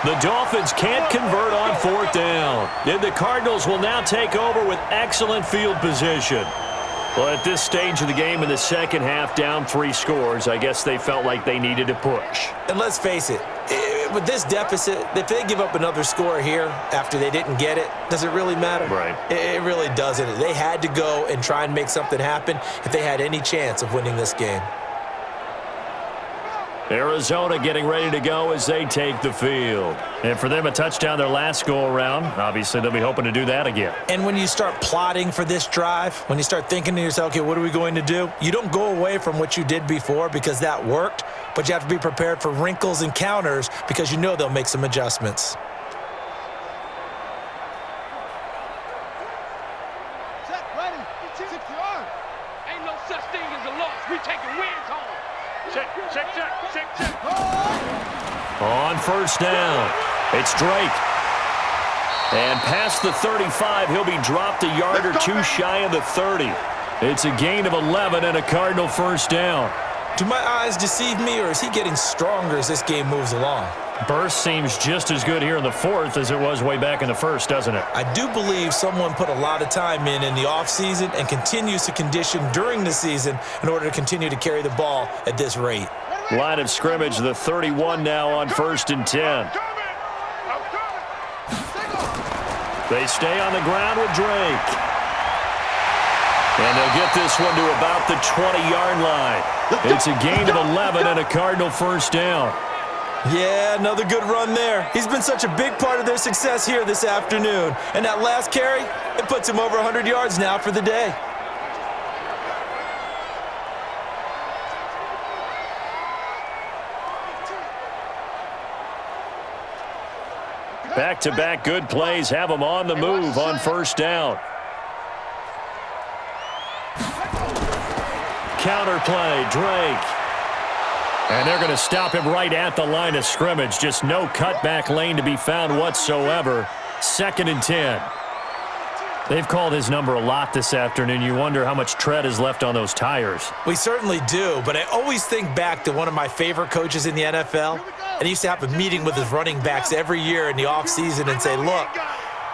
A: The Dolphins can't convert on 4th down. And the Cardinals will now take over with excellent field position. Well, at this stage of the game in the second half, down 3 scores, I guess they felt like they needed to push.
B: And let's face it, with this deficit, if they give up another score here after they didn't get it, does it really matter?
A: Right.
B: It really doesn't. They had to go and try and make something happen if they had any chance of winning this game.
A: Arizona getting ready to go as they take the field. And for them, a touchdown their last go-around. Obviously, they'll be hoping to do that again.
B: And when you start plotting for this drive, when you start thinking to yourself, okay, what are we going to do? You don't go away from what you did before because that worked, but you have to be prepared for wrinkles and counters because you know they'll make some adjustments.
E: Set, ready. 6 yard.
C: Ain't no such thing as a loss. We taking wins home. Check.
A: On first down, it's Drake. And past the 35, he'll be dropped a yard or two shy of the 30. It's a gain of 11 and a Cardinal first down.
B: Do my eyes deceive me, or is he getting stronger as this game moves along?
A: Burst seems just as good here in the 4th as it was way back in the 1st, doesn't it?
B: I do believe someone put a lot of time in the offseason and continues to condition during the season in order to continue to carry the ball at this rate.
A: Line of scrimmage, the 31 now on 1st and 10. They stay on the ground with Drake. And they'll get this one to about the 20-yard line. It's a gain of 11 and a Cardinal first down.
B: Yeah, another good run there. He's been such a big part of their success here this afternoon. And that last carry, it puts him over 100 yards now for the day.
A: Back-to-back good plays have them on the move on first down. Counter play, Drake. And they're going to stop him right at the line of scrimmage. Just no cutback lane to be found whatsoever. 2nd and 10. They've called his number a lot this afternoon. You wonder how much tread is left on those tires.
B: We certainly do, but I always think back to one of my favorite coaches in the NFL, and he used to have a meeting with his running backs every year in the offseason and say, look,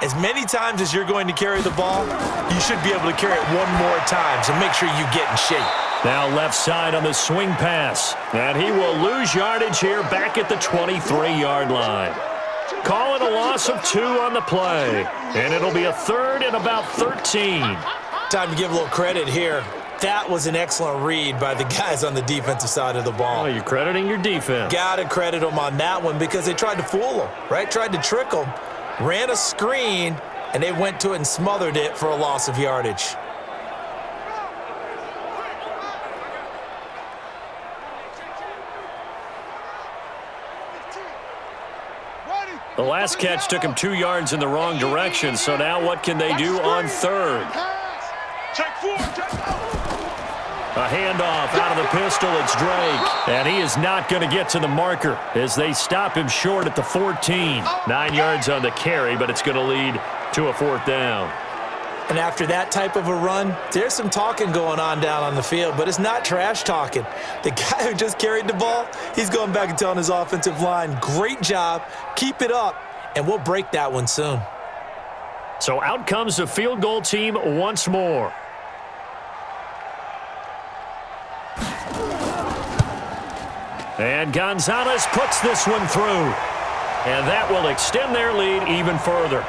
B: as many times as you're going to carry the ball, you should be able to carry it one more time, so make sure you get in shape.
A: Now left side on the swing pass, and he will lose yardage here back at the 23-yard line. Call it a loss of 2 on the play, and it'll be a 3rd and about 13.
B: Time to give a little credit here. That was an excellent read by the guys on the defensive side of the ball.
A: Oh, you're crediting your defense.
B: Got to credit them on that one because they tried to fool them, right? Tried to trick them, ran a screen, and they went to it and smothered it for a loss of yardage.
A: The last catch took him 2 yards in the wrong direction, so now what can they do on 3rd? A handoff out of the pistol. It's Drake, and he is not going to get to the marker as they stop him short at the 14. 9 yards on the carry, but it's going to lead to a 4th down.
B: And after that type of a run, there's some talking going on down on the field, but it's not trash talking. The guy who just carried the ball, he's going back and telling his offensive line, great job, keep it up, and we'll break that one soon.
A: So out comes the field goal team once more. And Gonzalez puts this one through. And that will extend their lead even further.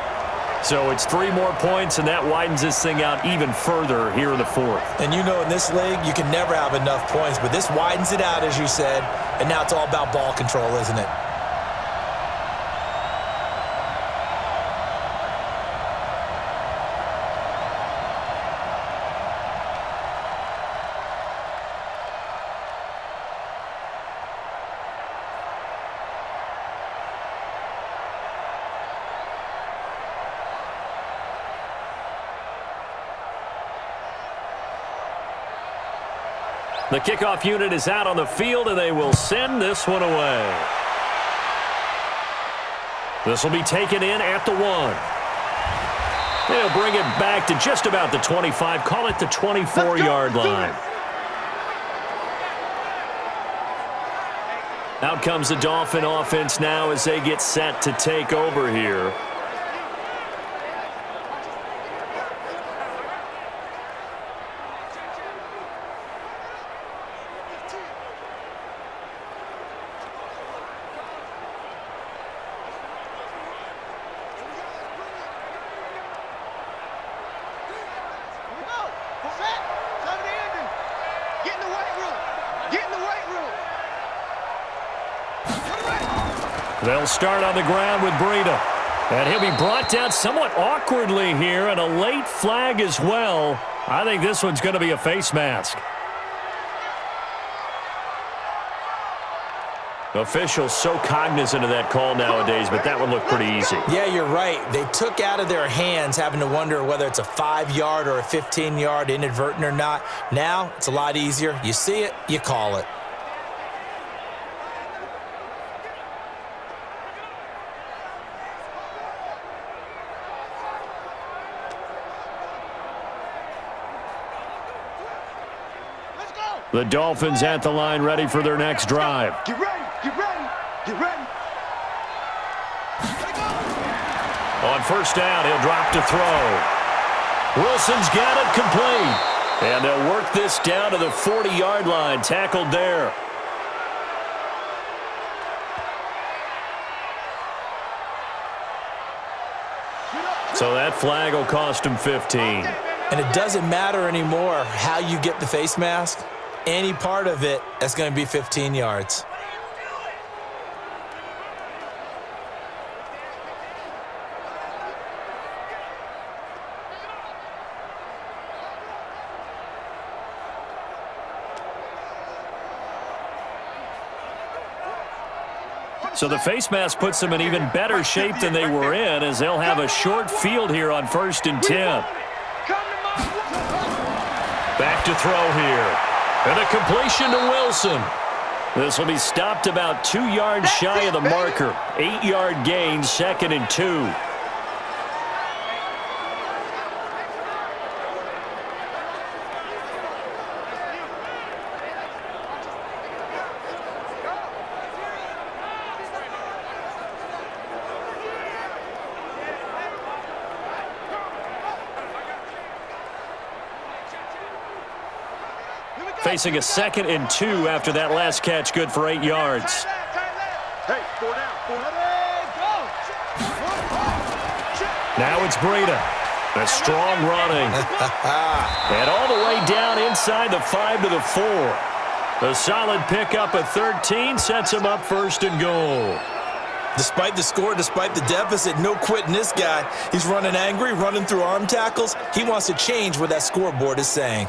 A: So it's 3 more points, and that widens this thing out even further here in the 4th.
B: And you know in this league, you can never have enough points, but this widens it out, as you said, and now it's all about ball control, isn't it?
A: The kickoff unit is out on the field, and they will send this one away. This will be taken in at the 1. They'll bring it back to just about the 25, call it the 24-yard line. Out comes the Dolphin offense now as they get set to take over here. They'll start on the ground with Breida. And he'll be brought down somewhat awkwardly here, and a late flag as well. I think this one's going to be a face mask. Officials so cognizant of that call nowadays, but that one looked pretty easy.
B: Yeah, you're right. They took out of their hands having to wonder whether it's a 5-yard or a 15-yard inadvertent or not. Now, it's a lot easier. You see it, you call it.
A: The Dolphins at the line, ready for their next drive.
E: Get ready, get ready, get ready.
A: On 1st down, he'll drop to throw. Wilson's got it complete. And they'll work this down to the 40-yard line, tackled there. So that flag will cost him 15.
B: And it doesn't matter anymore how you get the face mask. Any part of it, that's going to be 15 yards.
A: So the face mask puts them in even better shape than they were in, as they'll have a short field here on 1st and 10. Back to throw here. And a completion to Wilson. This will be stopped about 2 yards shy of the marker. 8-yard gain, 2nd and 2. Facing a 2nd and 2 after that last catch, good for 8 yards.
E: Hey, 4 down.
A: Now it's Breida. A strong running. And all the way down inside the 5 to the 4. A solid pickup at 13 sets him up 1st and goal.
B: Despite the score, despite the deficit, no quitting this guy. He's running angry, running through arm tackles. He wants to change what that scoreboard is saying.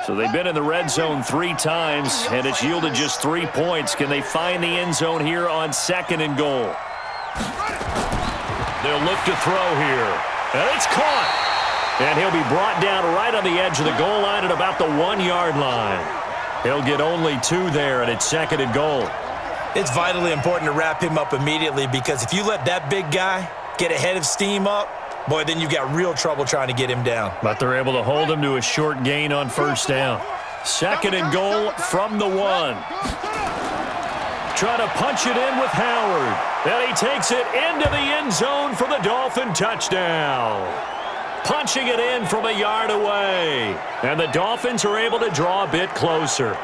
A: So they've been in the red zone 3 times, and it's yielded just 3 points. Can they find the end zone here on 2nd and goal? They'll look to throw here. And it's caught. And he'll be brought down right on the edge of the goal line at about the 1-yard line. He'll get only 2 there, and it's 2nd and goal.
B: It's vitally important to wrap him up immediately, because if you let that big guy get ahead of steam up, boy, then you've got real trouble trying to get him down.
A: But they're able to hold him to a short gain on 1st down. 2nd and goal from the 1. Trying to punch it in with Howard. And he takes it into the end zone for the Dolphin touchdown. Punching it in from a yard away. And the Dolphins are able to draw a bit closer.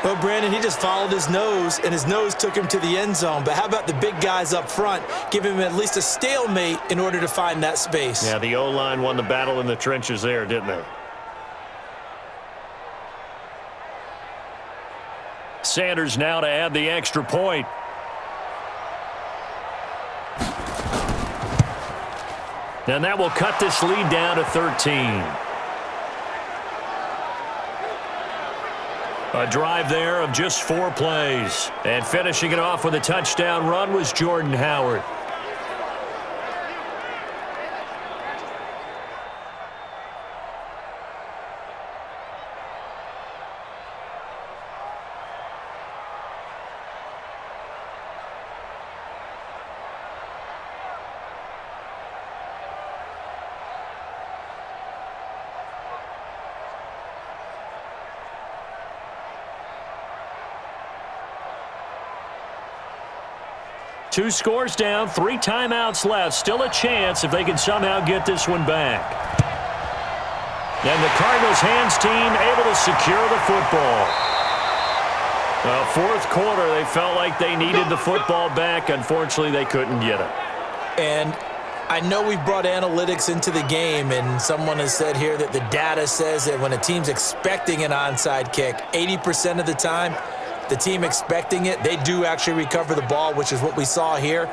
B: Well, Brandon, he just followed his nose, and his nose took him to the end zone. But how about the big guys up front? Give him at least a stalemate in order to find that space.
A: Yeah, the O-line won the battle in the trenches there, didn't they? Sanders now to add the extra point. And that will cut this lead down to 13. A drive there of just 4 plays. And finishing it off with a touchdown run was Jordan Howard. Two scores down, 3 timeouts left. Still a chance if they can somehow get this one back. And the Cardinals hands team able to secure the football. 4th quarter, they felt like they needed the football back. Unfortunately, they couldn't get it.
B: And I know we've brought analytics into the game, and someone has said here that the data says that when a team's expecting an onside kick, 80% of the time, the team expecting it, they do actually recover the ball, which is what we saw here.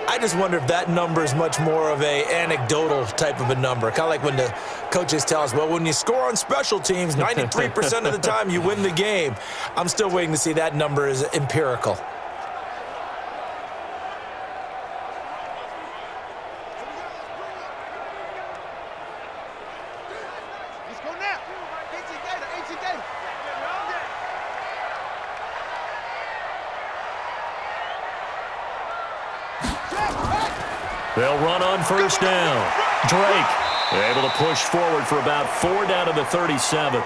B: I just wonder if that number is much more of a anecdotal type of a number. Kind of like when the coaches tell us, well, when you score on special teams, 93% of the time you win the game. I'm still waiting to see that number is empirical.
E: Let's go now. AT Gator.
A: They'll run on 1st down. Drake able to push forward for about 4 down to the 37.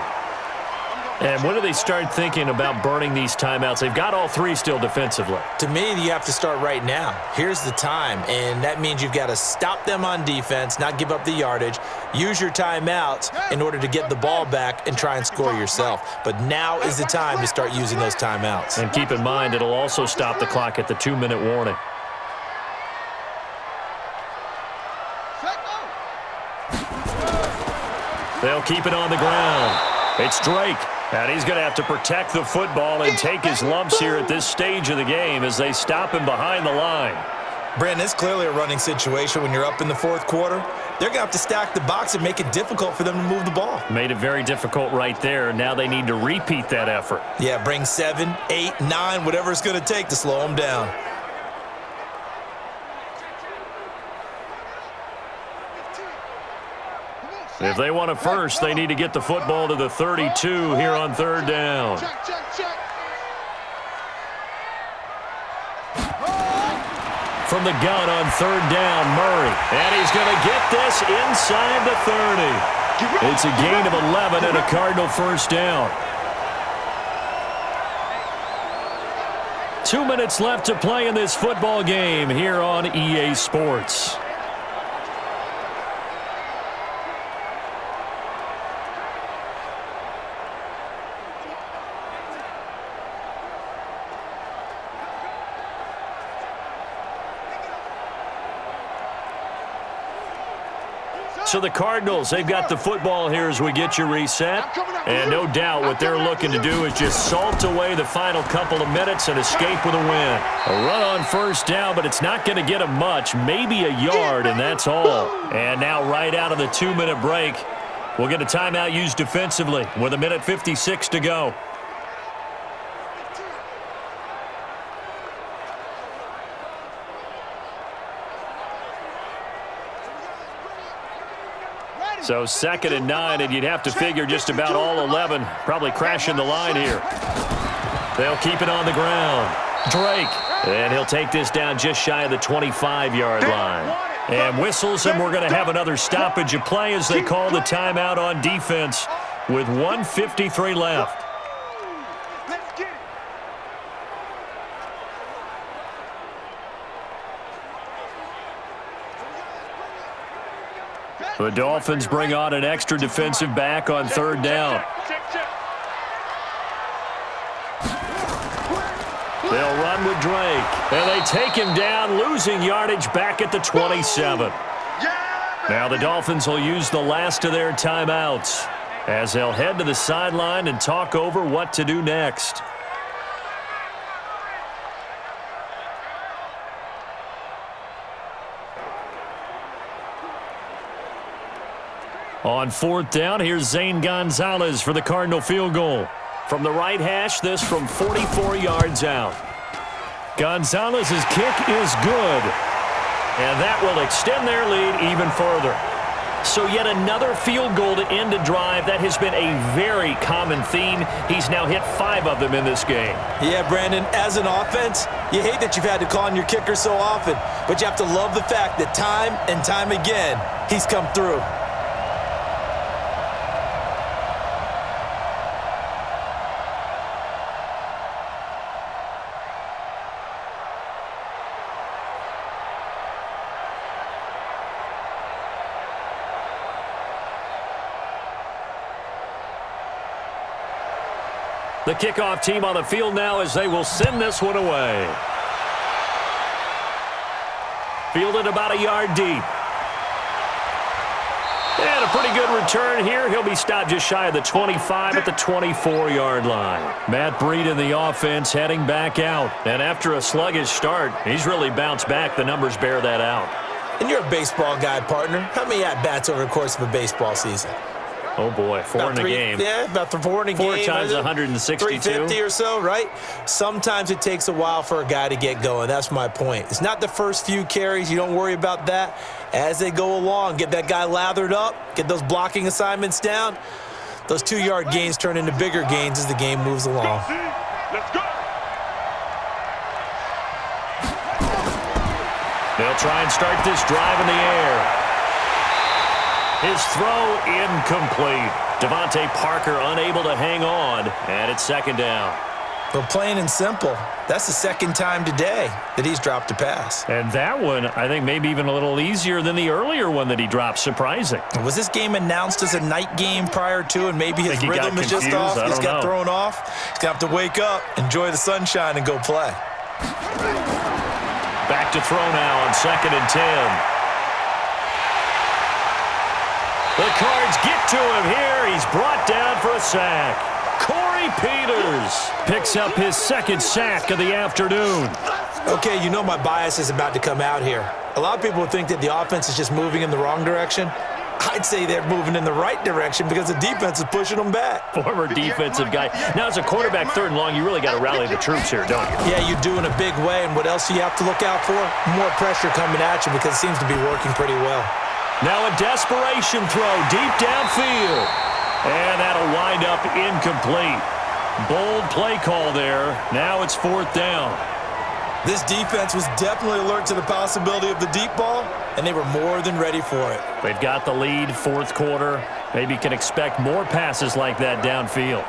A: And when do they start thinking about burning these timeouts? They've got all 3 still defensively.
B: To me, you have to start right now. Here's the time, and that means you've got to stop them on defense, not give up the yardage, use your timeouts in order to get the ball back and try and score yourself. But now is the time to start using those timeouts.
A: And keep in mind, it'll also stop the clock at the 2-minute warning. They'll keep it on the ground. It's Drake, and he's going to have to protect the football and take his lumps here at this stage of the game as they stop him behind the line.
B: Brandon, it's clearly a running situation when you're up in the fourth quarter. They're going to have to stack the box and make it difficult for them to move the ball.
A: Made it very difficult right there. Now they need to repeat that effort.
B: Yeah, bring 7, 8, 9, whatever it's going to take to slow them down.
A: If they want a first, they need to get the football to the 32 here on third down.
E: Check, check, check.
A: From the gun on third down, Murray. And he's going to get this inside the 30. It's a gain of 11 and a Cardinal first down. 2 minutes left to play in this football game here on EA Sports. So the Cardinals, they've got the football here as we get you reset. And no doubt what they're looking to do is just salt away the final couple of minutes and escape with a win. A run on first down, but it's not going to get them much, maybe a yard, and that's all. And now right out of the 2-minute break, we'll get a timeout used defensively with 1:56 to go. So 2nd and 9, and you'd have to figure just about all 11 probably crashing the line here. They'll keep it on the ground. Drake, and he'll take this down just shy of the 25-yard line. And whistles, and we're going to have another stoppage of play as they call the timeout on defense with 1:53 left. The Dolphins bring on an extra defensive back on third down. They'll run with Drake, and they take him down, losing yardage back at the 27. Now the Dolphins will use the last of their timeouts as they'll head to the sideline and talk over what to do next. On fourth down, here's Zane Gonzalez for the Cardinal field goal. From the right hash, this from 44 yards out. Gonzalez's kick is good, and that will extend their lead even further. So yet another field goal to end a drive. That has been a very common theme. He's now hit 5 of them in this game.
B: Yeah, Brandon, as an offense, you hate that you've had to call on your kicker so often, but you have to love the fact that time and time again, he's come through.
A: The kickoff team on the field now as they will send this one away. Fielded about a yard deep. And a pretty good return here. He'll be stopped just shy of the 25 at the 24-yard line. Matt Breed in the offense heading back out. And after a sluggish start, he's really bounced back. The numbers bear that out.
B: And you're a baseball guy, partner. How many at-bats over the course of a baseball season?
A: Oh, boy, 4 in a game.
B: Yeah, about 4 in a game.
A: 4 times 162.
B: 350 or so, right? Sometimes it takes a while for a guy to get going. That's my point. It's not the first few carries. You don't worry about that. As they go along, get that guy lathered up, get those blocking assignments down. Those 2-yard gains turn into bigger gains as the game moves along.
C: Let's go.
A: They'll try and start this drive in the air. His throw incomplete. Devontae Parker unable to hang on, and it's second down.
B: But plain and simple, that's the second time today that he's dropped a pass.
A: And that one, I think, maybe even a little easier than the earlier one that he dropped. Surprising.
B: Was this game announced as a night game prior to, and maybe his rhythm is just off?
A: He's
B: got thrown off. He's going to have to wake up, enjoy the sunshine, and go play.
A: Back to throw now on 2nd and 10. The Cards get to him here. He's brought down for a sack. Corey Peters picks up his second sack of the afternoon.
B: Okay, you know my bias is about to come out here. A lot of people think that the offense is just moving in the wrong direction. I'd say they're moving in the right direction because the defense is pushing them back.
A: Former defensive guy. Now, as a quarterback, 3rd and long, you really got to rally the troops here, don't you?
B: Yeah, you do in a big way, and what else do you have to look out for? More pressure coming at you because it seems to be working pretty well.
A: Now a desperation throw deep downfield. And that'll wind up incomplete. Bold play call there. Now it's 4th down.
B: This defense was definitely alert to the possibility of the deep ball, and they were more than ready for it.
A: They've got the lead, 4th quarter. Maybe can expect more passes like that downfield.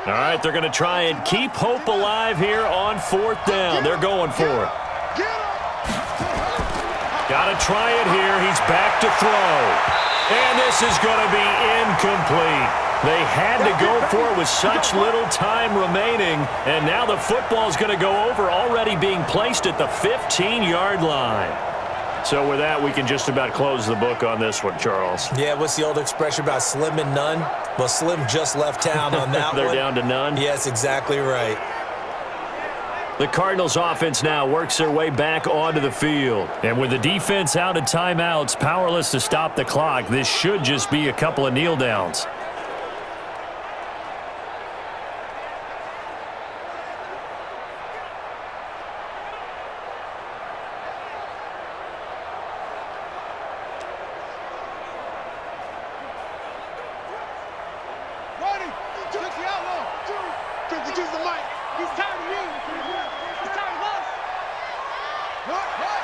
A: All right, they're going to try and keep hope alive here on 4th down. They're going for it. Got to try it here. He's back to throw. And this is going to be incomplete. They had to go for it with such little time remaining. And now the football is going to go over, already being placed at the 15-yard line. So with that, we can just about close the book on this one, Charles.
B: Yeah, what's the old expression about slim and none? Well, Slim just left town on that
A: They're
B: one.
A: down to none?
B: Yes, exactly right.
A: The Cardinals offense now works their way back onto the field. And with the defense out of timeouts, powerless to stop the clock, this should just be a couple of kneel downs.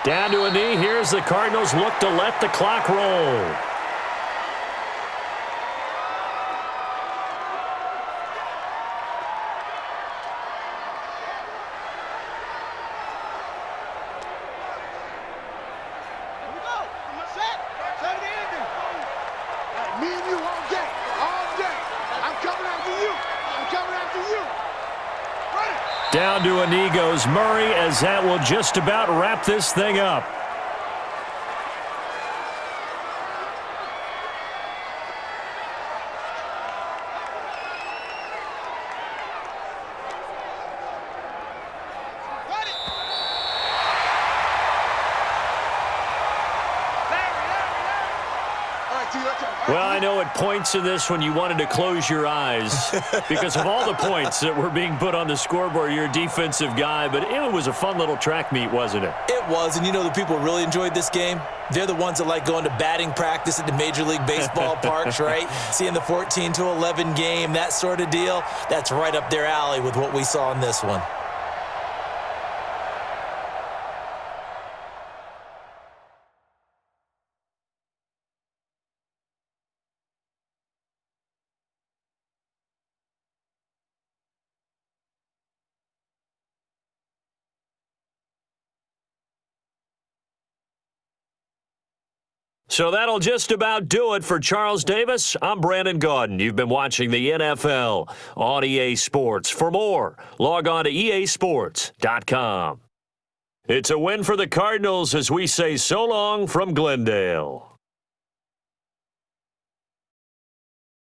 A: Down to a knee. Here's the Cardinals look to let the clock roll.
E: Me and you all day, all day. I'm coming after you. I'm coming after you. Ready?
A: Down to a knee goes Murray, as that will just about wrap this thing up. Well, I know at points in this when you wanted to close your eyes because of all the points that were being put on the scoreboard. You're a defensive guy, but it was a fun little track meet, wasn't it?
B: It was, and you know the people who really enjoyed this game? They're the ones that like going to batting practice at the Major League Baseball parks, right? Seeing the 14-11 game, that sort of deal. That's right up their alley with what we saw in this one.
A: So that'll just about do it for Charles Davis. I'm Brandon Gaudin. You've been watching the NFL on EA Sports. For more, log on to easports.com. It's a win for the Cardinals as we say so long from Glendale.